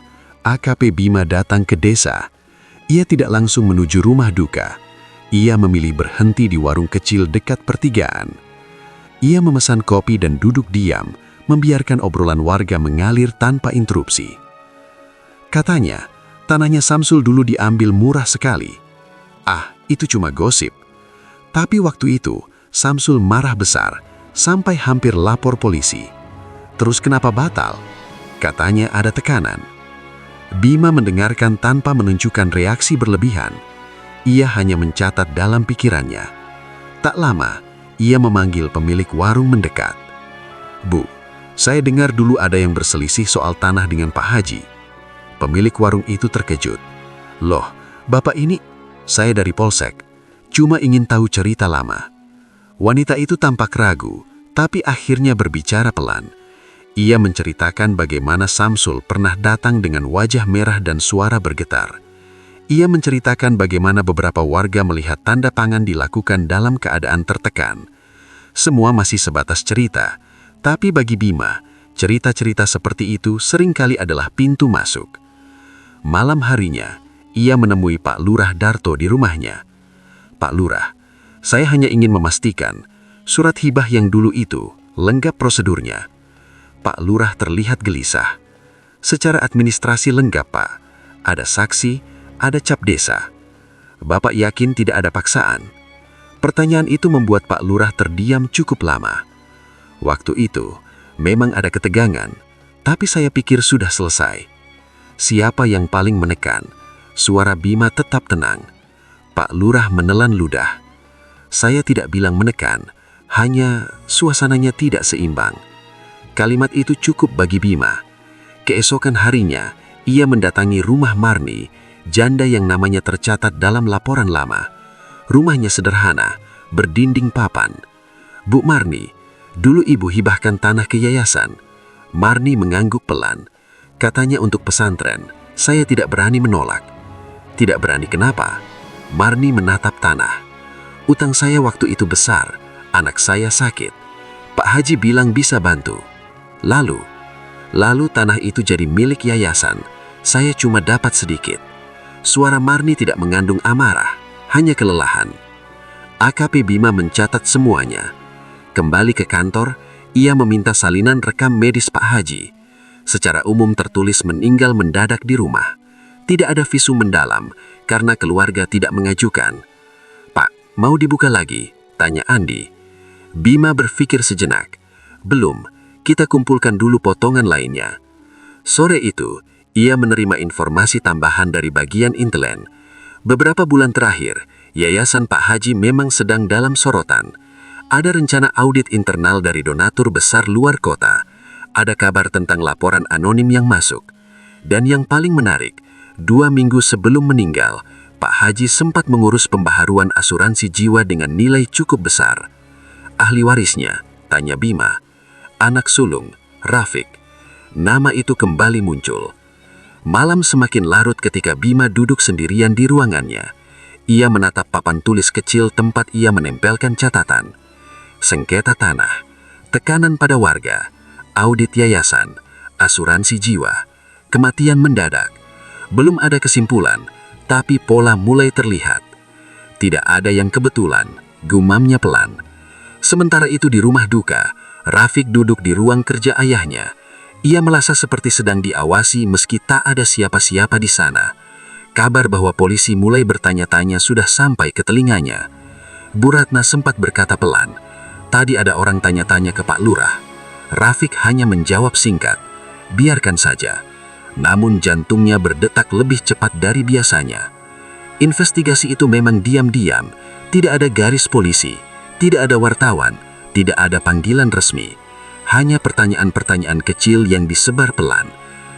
AKP Bima datang ke desa. Ia tidak langsung menuju rumah duka. Ia memilih berhenti di warung kecil dekat pertigaan. Ia memesan kopi dan duduk diam, membiarkan obrolan warga mengalir tanpa interupsi. Katanya, tanahnya Samsul dulu diambil murah sekali. Ah, itu cuma gosip. Tapi waktu itu, Samsul marah besar, sampai hampir lapor polisi. Terus kenapa batal? Katanya ada tekanan. Bima mendengarkan tanpa menunjukkan reaksi berlebihan. Ia hanya mencatat dalam pikirannya. Tak lama, ia memanggil pemilik warung mendekat. Bu, saya dengar dulu ada yang berselisih soal tanah dengan Pak Haji. Pemilik warung itu terkejut. Loh, Bapak ini, saya dari Polsek. Cuma ingin tahu cerita lama. Wanita itu tampak ragu, tapi akhirnya berbicara pelan. Ia menceritakan bagaimana Samsul pernah datang dengan wajah merah dan suara bergetar. Ia menceritakan bagaimana beberapa warga melihat tanda pangan dilakukan dalam keadaan tertekan. Semua masih sebatas cerita, tapi bagi Bima, cerita-cerita seperti itu seringkali adalah pintu masuk. Malam harinya, ia menemui Pak Lurah Darto di rumahnya. Pak Lurah, saya hanya ingin memastikan, surat hibah yang dulu itu lengkap prosedurnya. Pak Lurah terlihat gelisah. Secara administrasi lengkap, Pak. Ada saksi, ada cap desa. Bapak yakin tidak ada paksaan? Pertanyaan itu membuat Pak Lurah terdiam cukup lama. Waktu itu, memang ada ketegangan, tapi saya pikir sudah selesai. Siapa yang paling menekan? Suara Bima tetap tenang. Pak Lurah menelan ludah. Saya tidak bilang menekan, hanya suasananya tidak seimbang. Kalimat itu cukup bagi Bima. Keesokan harinya, ia mendatangi rumah Marni, janda yang namanya tercatat dalam laporan lama. Rumahnya sederhana, berdinding papan. "Bu Marni, dulu ibu hibahkan tanah ke yayasan." Marni mengangguk pelan. Katanya untuk pesantren. Saya tidak berani menolak. Tidak berani kenapa? Marni menatap tanah. "Utang saya waktu itu besar. Anak saya sakit. Pak Haji bilang bisa bantu. Lalu tanah itu jadi milik yayasan. Saya cuma dapat sedikit." Suara Marni tidak mengandung amarah, hanya kelelahan. AKP Bima mencatat semuanya. Kembali ke kantor, ia meminta salinan rekam medis Pak Haji. Secara umum tertulis meninggal mendadak di rumah. Tidak ada visum mendalam karena keluarga tidak mengajukan. "Pak, mau dibuka lagi?" tanya Andi. Bima berpikir sejenak. "Belum, kita kumpulkan dulu potongan lainnya." Sore itu, ia menerima informasi tambahan dari bagian intelen. Beberapa bulan terakhir, Yayasan Pak Haji memang sedang dalam sorotan. Ada rencana audit internal dari donatur besar luar kota. Ada kabar tentang laporan anonim yang masuk. Dan yang paling menarik, 2 minggu sebelum meninggal, Pak Haji sempat mengurus pembaharuan asuransi jiwa dengan nilai cukup besar. "Ahli warisnya?" tanya Bima. "Anak sulung, Rafiq." Nama itu kembali muncul. Malam semakin larut ketika Bima duduk sendirian di ruangannya. Ia menatap papan tulis kecil tempat ia menempelkan catatan. Sengketa tanah, tekanan pada warga, audit yayasan, asuransi jiwa, kematian mendadak. Belum ada kesimpulan, tapi pola mulai terlihat. Tidak ada yang kebetulan, gumamnya pelan. Sementara itu di rumah duka, Rafiq duduk di ruang kerja ayahnya. Ia merasa seperti sedang diawasi meski tak ada siapa-siapa di sana. Kabar bahwa polisi mulai bertanya-tanya sudah sampai ke telinganya. Bu Ratna sempat berkata pelan, "Tadi ada orang tanya-tanya ke Pak Lurah." Rafiq hanya menjawab singkat, "Biarkan saja." Namun jantungnya berdetak lebih cepat dari biasanya. Investigasi itu memang diam-diam, tidak ada garis polisi, tidak ada wartawan, tidak ada panggilan resmi. Hanya pertanyaan-pertanyaan kecil yang disebar pelan.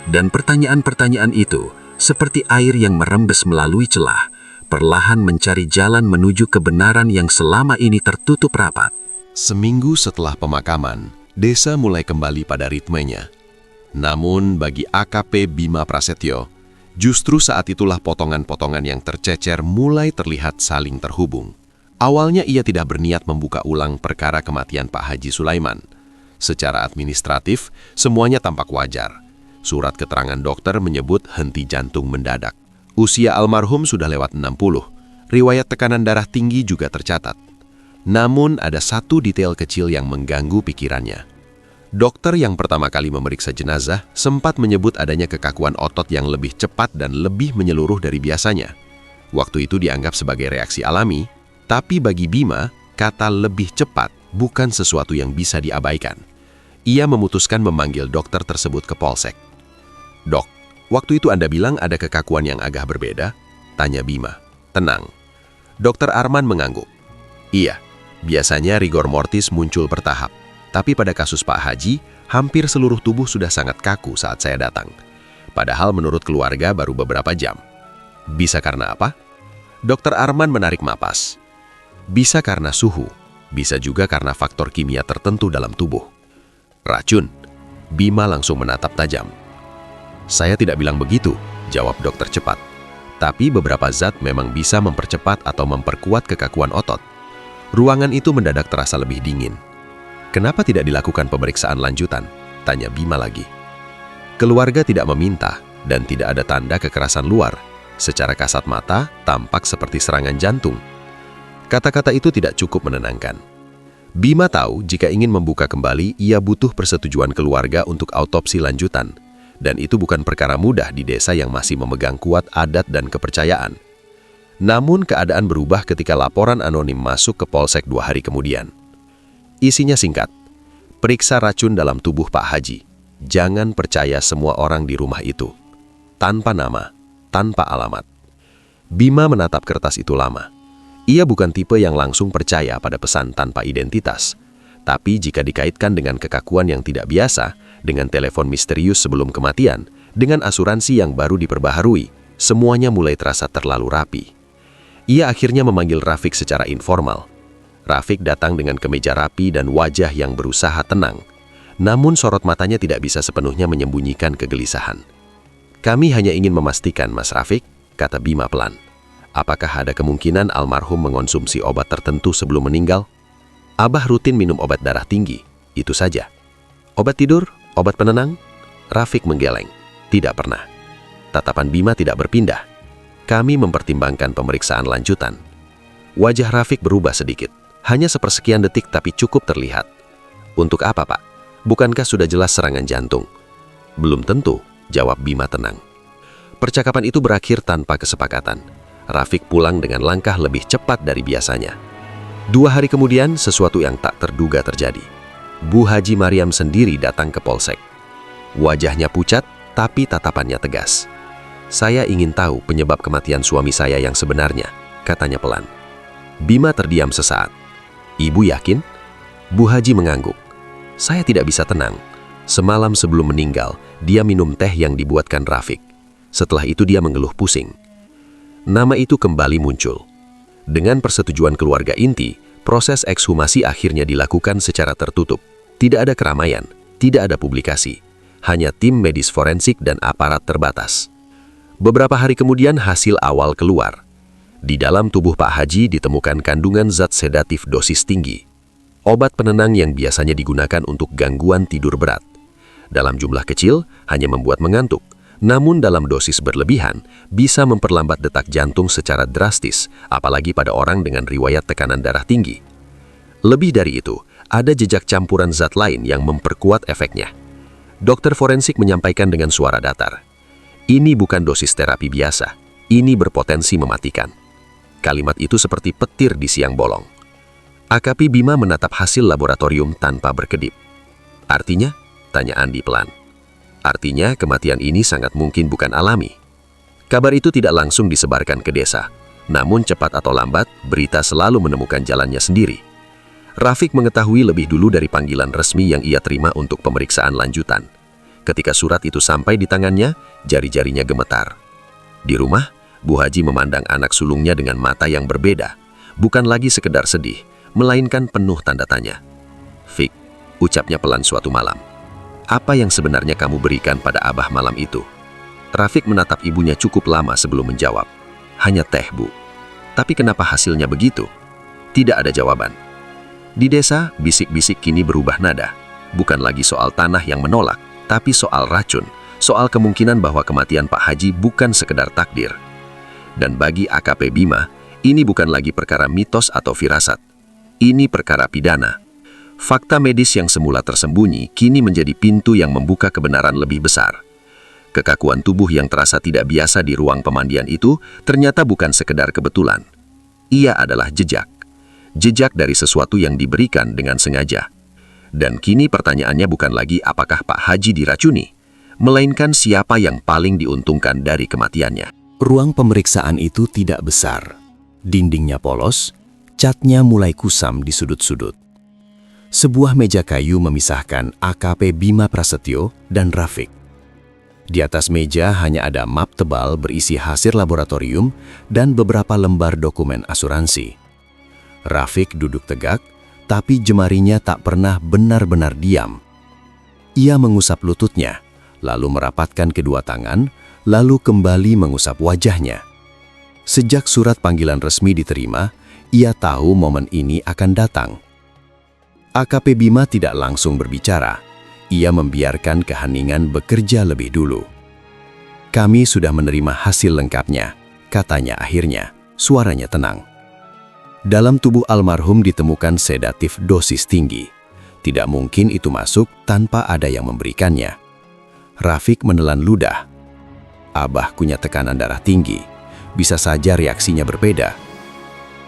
Dan pertanyaan-pertanyaan itu, seperti air yang merembes melalui celah, perlahan mencari jalan menuju kebenaran yang selama ini tertutup rapat. Seminggu setelah pemakaman, desa mulai kembali pada ritmenya. Namun bagi AKP Bima Prasetyo, justru saat itulah potongan-potongan yang tercecer mulai terlihat saling terhubung. Awalnya ia tidak berniat membuka ulang perkara kematian Pak Haji Sulaiman. Secara administratif, semuanya tampak wajar. Surat keterangan dokter menyebut henti jantung mendadak. Usia almarhum sudah lewat 60. Riwayat tekanan darah tinggi juga tercatat. Namun ada satu detail kecil yang mengganggu pikirannya. Dokter yang pertama kali memeriksa jenazah sempat menyebut adanya kekakuan otot yang lebih cepat dan lebih menyeluruh dari biasanya. Waktu itu dianggap sebagai reaksi alami, tapi bagi Bima, kata lebih cepat bukan sesuatu yang bisa diabaikan. Ia memutuskan memanggil dokter tersebut ke Polsek. "Dok, waktu itu Anda bilang ada kekakuan yang agak berbeda?" tanya Bima. "Tenang." Dokter Arman mengangguk. "Iya, biasanya rigor mortis muncul bertahap. Tapi pada kasus Pak Haji, hampir seluruh tubuh sudah sangat kaku saat saya datang. Padahal menurut keluarga baru beberapa jam." "Bisa karena apa?" Dokter Arman menarik napas. "Bisa karena suhu, bisa juga karena faktor kimia tertentu dalam tubuh." "Racun?" Bima langsung menatap tajam. "Saya tidak bilang begitu," jawab dokter cepat. "Tapi beberapa zat memang bisa mempercepat atau memperkuat kekakuan otot." Ruangan itu mendadak terasa lebih dingin. "Kenapa tidak dilakukan pemeriksaan lanjutan?" tanya Bima lagi. Keluarga tidak meminta dan tidak ada tanda kekerasan luar. Secara kasat mata, tampak seperti serangan jantung. Kata-kata itu tidak cukup menenangkan. Bima tahu jika ingin membuka kembali, ia butuh persetujuan keluarga untuk autopsi lanjutan. Dan itu bukan perkara mudah di desa yang masih memegang kuat adat dan kepercayaan. Namun keadaan berubah ketika laporan anonim masuk ke Polsek 2 hari kemudian. Isinya singkat, "Periksa racun dalam tubuh Pak Haji. Jangan percaya semua orang di rumah itu." Tanpa nama, tanpa alamat. Bima menatap kertas itu lama. Ia bukan tipe yang langsung percaya pada pesan tanpa identitas. Tapi jika dikaitkan dengan kekakuan yang tidak biasa, dengan telepon misterius sebelum kematian, dengan asuransi yang baru diperbaharui, semuanya mulai terasa terlalu rapi. Ia akhirnya memanggil Rafiq secara informal. Rafiq datang dengan kemeja rapi dan wajah yang berusaha tenang. Namun sorot matanya tidak bisa sepenuhnya menyembunyikan kegelisahan. "Kami hanya ingin memastikan, Mas Rafiq," kata Bima pelan. "Apakah ada kemungkinan almarhum mengonsumsi obat tertentu sebelum meninggal?" "Abah rutin minum obat darah tinggi, itu saja." "Obat tidur? Obat penenang?" Rafiq menggeleng. "Tidak pernah." Tatapan Bima tidak berpindah. "Kami mempertimbangkan pemeriksaan lanjutan." Wajah Rafiq berubah sedikit. Hanya sepersekian detik tapi cukup terlihat. "Untuk apa, Pak? Bukankah sudah jelas serangan jantung?" "Belum tentu," jawab Bima tenang. Percakapan itu berakhir tanpa kesepakatan. Rafiq pulang dengan langkah lebih cepat dari biasanya. 2 hari kemudian, sesuatu yang tak terduga terjadi. Bu Haji Mariam sendiri datang ke Polsek. Wajahnya pucat, tapi tatapannya tegas. "Saya ingin tahu penyebab kematian suami saya yang sebenarnya," katanya pelan. Bima terdiam sesaat. "Ibu yakin?" Bu Haji mengangguk. "Saya tidak bisa tenang. Semalam sebelum meninggal, dia minum teh yang dibuatkan Rafiq. Setelah itu dia mengeluh pusing." Nama itu kembali muncul. Dengan persetujuan keluarga inti, proses ekshumasi akhirnya dilakukan secara tertutup. Tidak ada keramaian, tidak ada publikasi. Hanya tim medis forensik dan aparat terbatas. Beberapa hari kemudian hasil awal keluar. Di dalam tubuh Pak Haji ditemukan kandungan zat sedatif dosis tinggi. Obat penenang yang biasanya digunakan untuk gangguan tidur berat. Dalam jumlah kecil, hanya membuat mengantuk. Namun dalam dosis berlebihan, bisa memperlambat detak jantung secara drastis, apalagi pada orang dengan riwayat tekanan darah tinggi. Lebih dari itu, ada jejak campuran zat lain yang memperkuat efeknya. Dokter forensik menyampaikan dengan suara datar, "Ini bukan dosis terapi biasa, ini berpotensi mematikan." Kalimat itu seperti petir di siang bolong. AKP Bima menatap hasil laboratorium tanpa berkedip. "Artinya?" tanya Andi pelan. "Artinya kematian ini sangat mungkin bukan alami." Kabar itu tidak langsung disebarkan ke desa. Namun cepat atau lambat, berita selalu menemukan jalannya sendiri. Rafiq mengetahui lebih dulu dari panggilan resmi yang ia terima untuk pemeriksaan lanjutan. Ketika surat itu sampai di tangannya, jari-jarinya gemetar. Di rumah, Bu Haji memandang anak sulungnya dengan mata yang berbeda. Bukan lagi sekedar sedih, melainkan penuh tanda tanya. "Fik," ucapnya pelan suatu malam. "Apa yang sebenarnya kamu berikan pada Abah malam itu?" Rafiq menatap ibunya cukup lama sebelum menjawab. "Hanya teh, Bu." "Tapi kenapa hasilnya begitu?" Tidak ada jawaban. Di desa, bisik-bisik kini berubah nada. Bukan lagi soal tanah yang menolak, tapi soal racun, soal kemungkinan bahwa kematian Pak Haji bukan sekedar takdir. Dan bagi AKP Bima, ini bukan lagi perkara mitos atau firasat. Ini perkara pidana. Fakta medis yang semula tersembunyi kini menjadi pintu yang membuka kebenaran lebih besar. Kekakuan tubuh yang terasa tidak biasa di ruang pemandian itu ternyata bukan sekedar kebetulan. Ia adalah jejak. Jejak dari sesuatu yang diberikan dengan sengaja. Dan kini pertanyaannya bukan lagi apakah Pak Haji diracuni, melainkan siapa yang paling diuntungkan dari kematiannya. Ruang pemeriksaan itu tidak besar. Dindingnya polos, catnya mulai kusam di sudut-sudut. Sebuah meja kayu memisahkan AKP Bima Prasetyo dan Rafiq. Di atas meja hanya ada map tebal berisi hasil laboratorium dan beberapa lembar dokumen asuransi. Rafiq duduk tegak, tapi jemarinya tak pernah benar-benar diam. Ia mengusap lututnya, lalu merapatkan kedua tangan, lalu kembali mengusap wajahnya. Sejak surat panggilan resmi diterima, ia tahu momen ini akan datang. AKP Bima tidak langsung berbicara. Ia membiarkan keheningan bekerja lebih dulu. "Kami sudah menerima hasil lengkapnya," katanya akhirnya. Suaranya tenang. Dalam tubuh almarhum ditemukan sedatif dosis tinggi. Tidak mungkin itu masuk tanpa ada yang memberikannya. Rafiq menelan ludah. "Abah punya tekanan darah tinggi. Bisa saja reaksinya berbeda."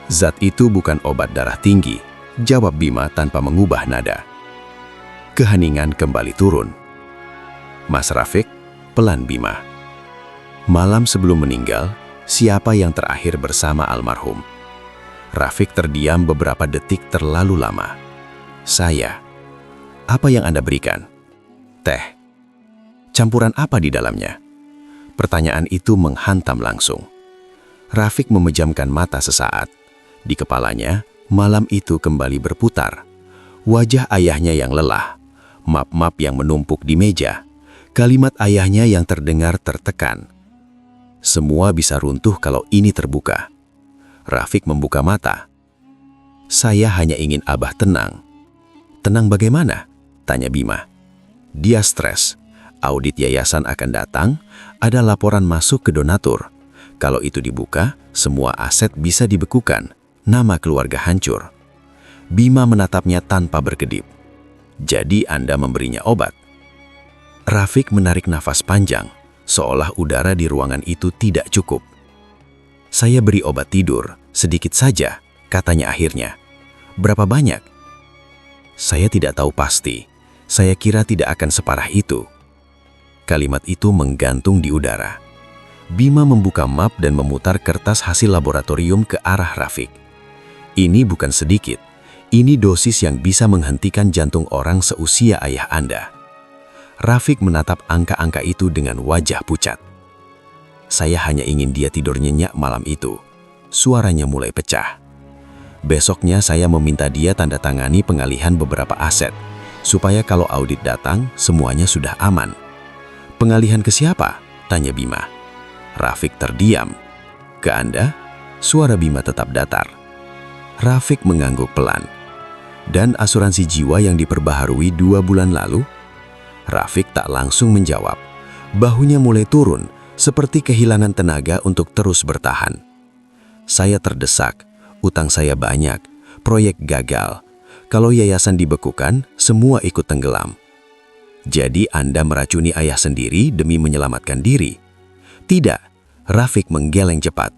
"Zat itu bukan obat darah tinggi," jawab Bima tanpa mengubah nada. Keheningan kembali turun. "Mas Rafiq," pelan Bima. "Malam sebelum meninggal, siapa yang terakhir bersama almarhum?" Rafiq terdiam beberapa detik terlalu lama. Saya. Apa yang Anda berikan? Teh. Campuran apa di dalamnya? Pertanyaan itu menghantam langsung. Rafiq memejamkan mata sesaat. Di kepalanya, malam itu kembali berputar. Wajah ayahnya yang lelah, map-map yang menumpuk di meja, kalimat ayahnya yang terdengar tertekan. Semua bisa runtuh kalau ini terbuka. Rafiq membuka mata. Saya hanya ingin Abah tenang. Tenang bagaimana? Tanya Bima. Dia stres. Audit yayasan akan datang, ada laporan masuk ke donatur. Kalau itu dibuka, semua aset bisa dibekukan, nama keluarga hancur. Bima menatapnya tanpa berkedip. Jadi Anda memberinya obat? Rafiq menarik nafas panjang, seolah udara di ruangan itu tidak cukup. Saya beri obat tidur, sedikit saja, katanya akhirnya. Berapa banyak? Saya tidak tahu pasti. Saya kira tidak akan separah itu. Kalimat itu menggantung di udara. Bima membuka map dan memutar kertas hasil laboratorium ke arah Rafiq. Ini bukan sedikit. Ini dosis yang bisa menghentikan jantung orang seusia ayah Anda. Rafiq menatap angka-angka itu dengan wajah pucat. Saya hanya ingin dia tidur nyenyak malam itu. Suaranya mulai pecah. Besoknya saya meminta dia tanda tangani pengalihan beberapa aset, supaya kalau audit datang, semuanya sudah aman. Pengalihan ke siapa? Tanya Bima. Rafiq terdiam. Ke Anda? Suara Bima tetap datar. Rafiq mengangguk pelan. Dan asuransi jiwa yang diperbaharui 2 bulan lalu? Rafiq tak langsung menjawab. Bahunya mulai turun, seperti kehilangan tenaga untuk terus bertahan. Saya terdesak. Utang saya banyak, proyek gagal. Kalau yayasan dibekukan, semua ikut tenggelam. Jadi Anda meracuni ayah sendiri demi menyelamatkan diri? Tidak, Rafiq menggeleng cepat.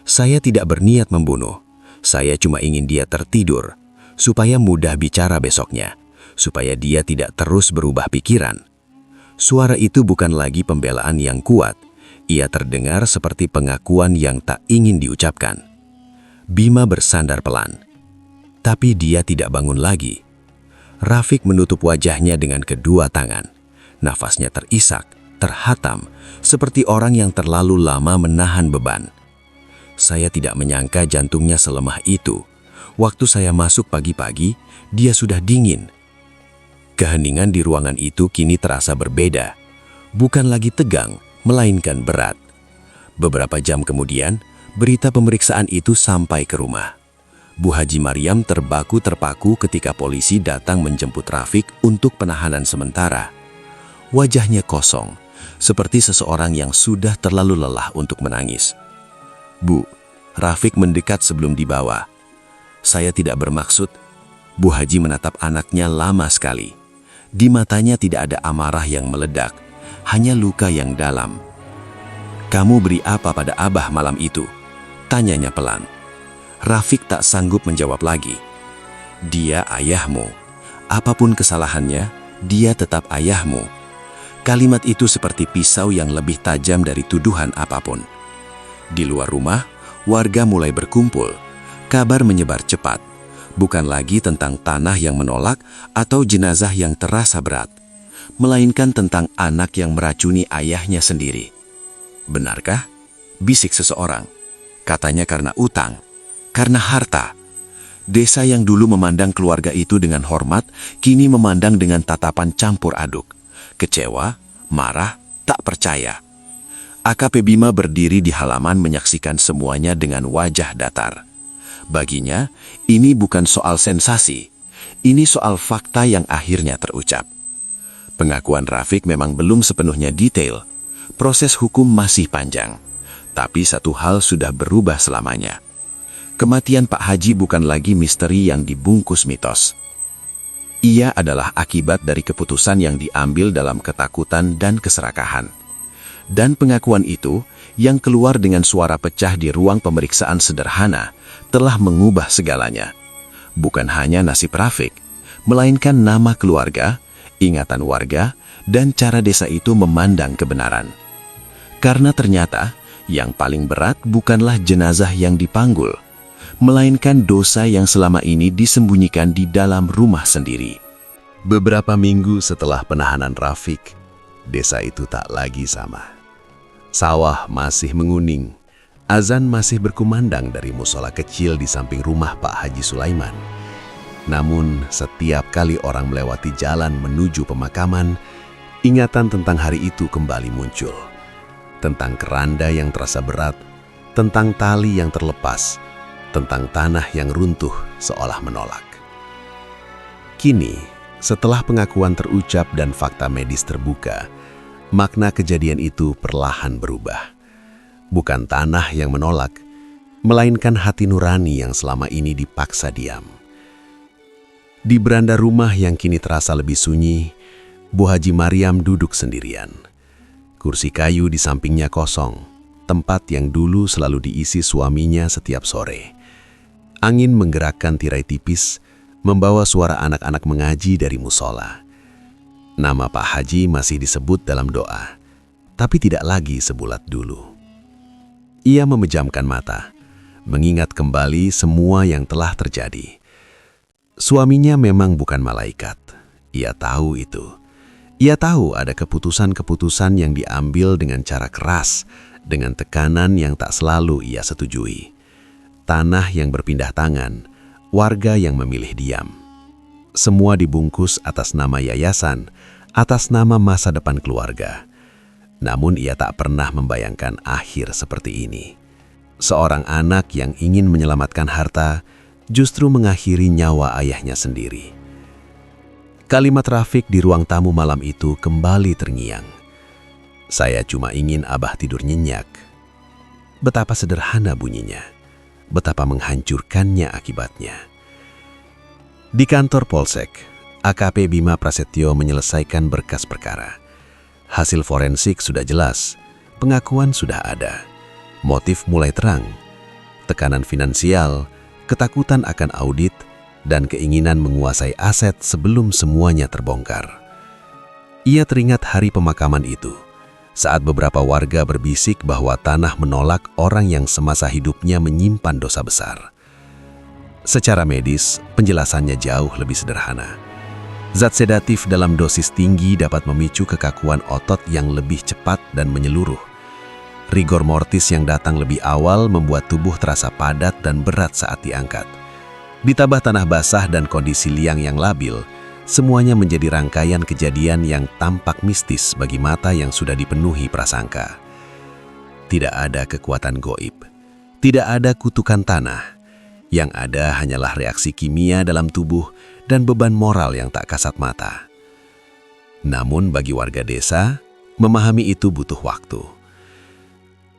Saya tidak berniat membunuh. Saya cuma ingin dia tertidur, supaya mudah bicara besoknya, supaya dia tidak terus berubah pikiran. Suara itu bukan lagi pembelaan yang kuat. Ia terdengar seperti pengakuan yang tak ingin diucapkan. Bima bersandar pelan. Tapi dia tidak bangun lagi. Rafiq menutup wajahnya dengan kedua tangan. Nafasnya terisak, terhatam, seperti orang yang terlalu lama menahan beban. Saya tidak menyangka jantungnya selemah itu. Waktu saya masuk pagi-pagi, dia sudah dingin. Keheningan di ruangan itu kini terasa berbeda. Bukan lagi tegang, melainkan berat. Beberapa jam kemudian, berita pemeriksaan itu sampai ke rumah. Bu Haji Maryam terpaku ketika polisi datang menjemput Rafiq untuk penahanan sementara. Wajahnya kosong, seperti seseorang yang sudah terlalu lelah untuk menangis. Bu, Rafiq mendekat sebelum dibawa. Saya tidak bermaksud. Bu Haji menatap anaknya lama sekali. Di matanya tidak ada amarah yang meledak, hanya luka yang dalam. Kamu beri apa pada Abah malam itu? Tanyanya pelan. Rafiq tak sanggup menjawab lagi. Dia ayahmu. Apapun kesalahannya, dia tetap ayahmu. Kalimat itu seperti pisau yang lebih tajam dari tuduhan apapun. Di luar rumah, warga mulai berkumpul. Kabar menyebar cepat. Bukan lagi tentang tanah yang menolak atau jenazah yang terasa berat, melainkan tentang anak yang meracuni ayahnya sendiri. Benarkah? Bisik seseorang. Katanya karena utang, karena harta. Desa yang dulu memandang keluarga itu dengan hormat, kini memandang dengan tatapan campur aduk. Kecewa, marah, tak percaya. AKP Bima berdiri di halaman menyaksikan semuanya dengan wajah datar. Baginya, ini bukan soal sensasi. Ini soal fakta yang akhirnya terucap. Pengakuan Rafiq memang belum sepenuhnya detail. Proses hukum masih panjang. Tapi satu hal sudah berubah selamanya. Kematian Pak Haji bukan lagi misteri yang dibungkus mitos. Ia adalah akibat dari keputusan yang diambil dalam ketakutan dan keserakahan. Dan pengakuan itu, yang keluar dengan suara pecah di ruang pemeriksaan sederhana, telah mengubah segalanya. Bukan hanya nasib Rafiq, melainkan nama keluarga, ingatan warga, dan cara desa itu memandang kebenaran. Karena ternyata, yang paling berat bukanlah jenazah yang dipanggul. melainkan dosa yang selama ini disembunyikan di dalam rumah sendiri. Beberapa minggu setelah penahanan Rafiq, desa itu tak lagi sama. Sawah masih menguning, azan masih berkumandang dari musola kecil di samping rumah Pak Haji Sulaiman. Namun, setiap kali orang melewati jalan menuju pemakaman, ingatan tentang hari itu kembali muncul. Tentang keranda yang terasa berat, tentang tali yang terlepas, tentang tanah yang runtuh seolah menolak. Kini, setelah pengakuan terucap dan fakta medis terbuka, makna kejadian itu perlahan berubah. Bukan tanah yang menolak, melainkan hati nurani yang selama ini dipaksa diam. Di beranda rumah yang kini terasa lebih sunyi, Bu Haji Maryam duduk sendirian. Kursi kayu di sampingnya kosong, tempat yang dulu selalu diisi suaminya setiap sore. Angin menggerakkan tirai tipis, membawa suara anak-anak mengaji dari musola. Nama Pak Haji masih disebut dalam doa, tapi tidak lagi sebulat dulu. Ia memejamkan mata, mengingat kembali semua yang telah terjadi. Suaminya memang bukan malaikat. Ia tahu itu. Ia tahu ada keputusan-keputusan yang diambil dengan cara keras, dengan tekanan yang tak selalu ia setujui. Tanah yang berpindah tangan, warga yang memilih diam. Semua dibungkus atas nama yayasan, atas nama masa depan keluarga. Namun ia tak pernah membayangkan akhir seperti ini. Seorang anak yang ingin menyelamatkan harta, justru mengakhiri nyawa ayahnya sendiri. Kalimat Rafiq di ruang tamu malam itu kembali terngiang. Saya cuma ingin Abah tidur nyenyak. Betapa sederhana bunyinya, betapa menghancurkannya akibatnya. Di kantor Polsek, AKP Bima Prasetyo menyelesaikan berkas perkara. Hasil forensik sudah jelas, pengakuan sudah ada, motif mulai terang, tekanan finansial, ketakutan akan audit, dan keinginan menguasai aset sebelum semuanya terbongkar. Ia teringat hari pemakaman itu, saat beberapa warga berbisik bahwa tanah menolak orang yang semasa hidupnya menyimpan dosa besar. Secara medis, penjelasannya jauh lebih sederhana. Zat sedatif dalam dosis tinggi dapat memicu kekakuan otot yang lebih cepat dan menyeluruh. Rigor mortis yang datang lebih awal membuat tubuh terasa padat dan berat saat diangkat. Ditambah tanah basah dan kondisi liang yang labil, semuanya menjadi rangkaian kejadian yang tampak mistis bagi mata yang sudah dipenuhi prasangka. Tidak ada kekuatan goib, tidak ada kutukan tanah. Yang ada hanyalah reaksi kimia dalam tubuh dan beban moral yang tak kasat mata. Namun bagi warga desa, memahami itu butuh waktu.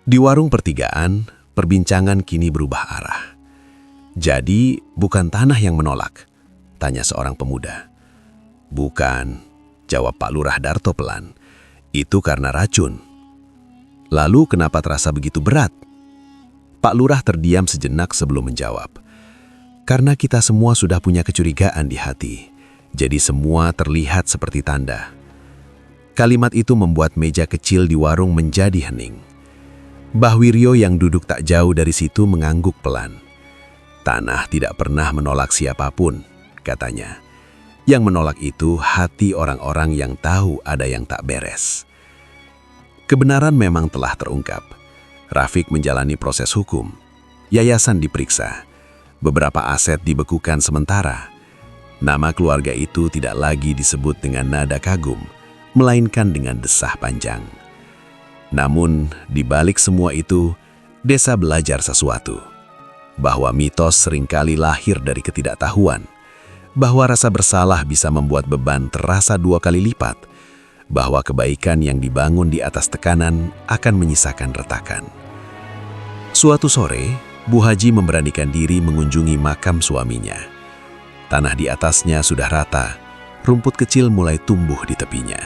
Di warung pertigaan, perbincangan kini berubah arah. Jadi, bukan tanah yang menolak, tanya seorang pemuda. Bukan, jawab Pak Lurah Darto pelan. Itu karena racun. Lalu kenapa terasa begitu berat? Pak Lurah terdiam sejenak sebelum menjawab. Karena kita semua sudah punya kecurigaan di hati, jadi semua terlihat seperti tanda. Kalimat itu membuat meja kecil di warung menjadi hening. Mbah Wiryo yang duduk tak jauh dari situ mengangguk pelan. Tanah tidak pernah menolak siapapun, katanya. Yang menolak itu hati orang-orang yang tahu ada yang tak beres. Kebenaran memang telah terungkap. Rafiq menjalani proses hukum. Yayasan diperiksa. Beberapa aset dibekukan sementara. Nama keluarga itu tidak lagi disebut dengan nada kagum, melainkan dengan desah panjang. Namun, di balik semua itu, desa belajar sesuatu. Bahwa mitos seringkali lahir dari ketidaktahuan. Bahwa rasa bersalah bisa membuat beban terasa 2 kali lipat. Bahwa kebaikan yang dibangun di atas tekanan akan menyisakan retakan. Suatu sore, Bu Haji memberanikan diri mengunjungi makam suaminya. Tanah di atasnya sudah rata, rumput kecil mulai tumbuh di tepinya.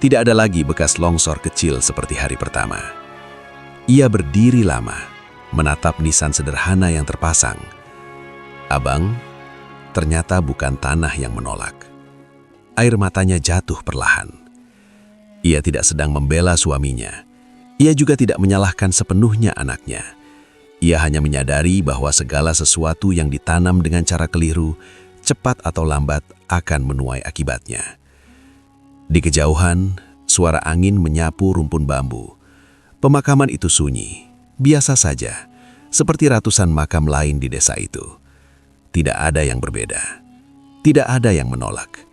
Tidak ada lagi bekas longsor kecil seperti hari pertama. Ia berdiri lama, menatap nisan sederhana yang terpasang. Abang, ternyata bukan tanah yang menolak. Air matanya jatuh perlahan. Ia tidak sedang membela suaminya. Ia juga tidak menyalahkan sepenuhnya anaknya. Ia hanya menyadari bahwa segala sesuatu yang ditanam dengan cara keliru, cepat atau lambat akan menuai akibatnya. Di kejauhan, suara angin menyapu rumpun bambu. Pemakaman itu sunyi, biasa saja, seperti ratusan makam lain di desa itu. Tidak ada yang berbeda, tidak ada yang menolak.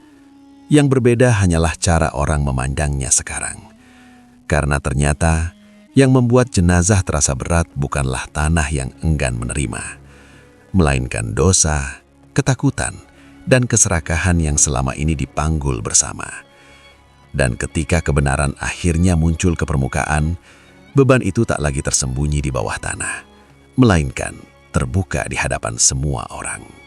Yang berbeda hanyalah cara orang memandangnya sekarang. Karena ternyata yang membuat jenazah terasa berat bukanlah tanah yang enggan menerima, melainkan dosa, ketakutan, dan keserakahan yang selama ini dipanggul bersama. Dan ketika kebenaran akhirnya muncul ke permukaan, beban itu tak lagi tersembunyi di bawah tanah, melainkan terbuka di hadapan semua orang.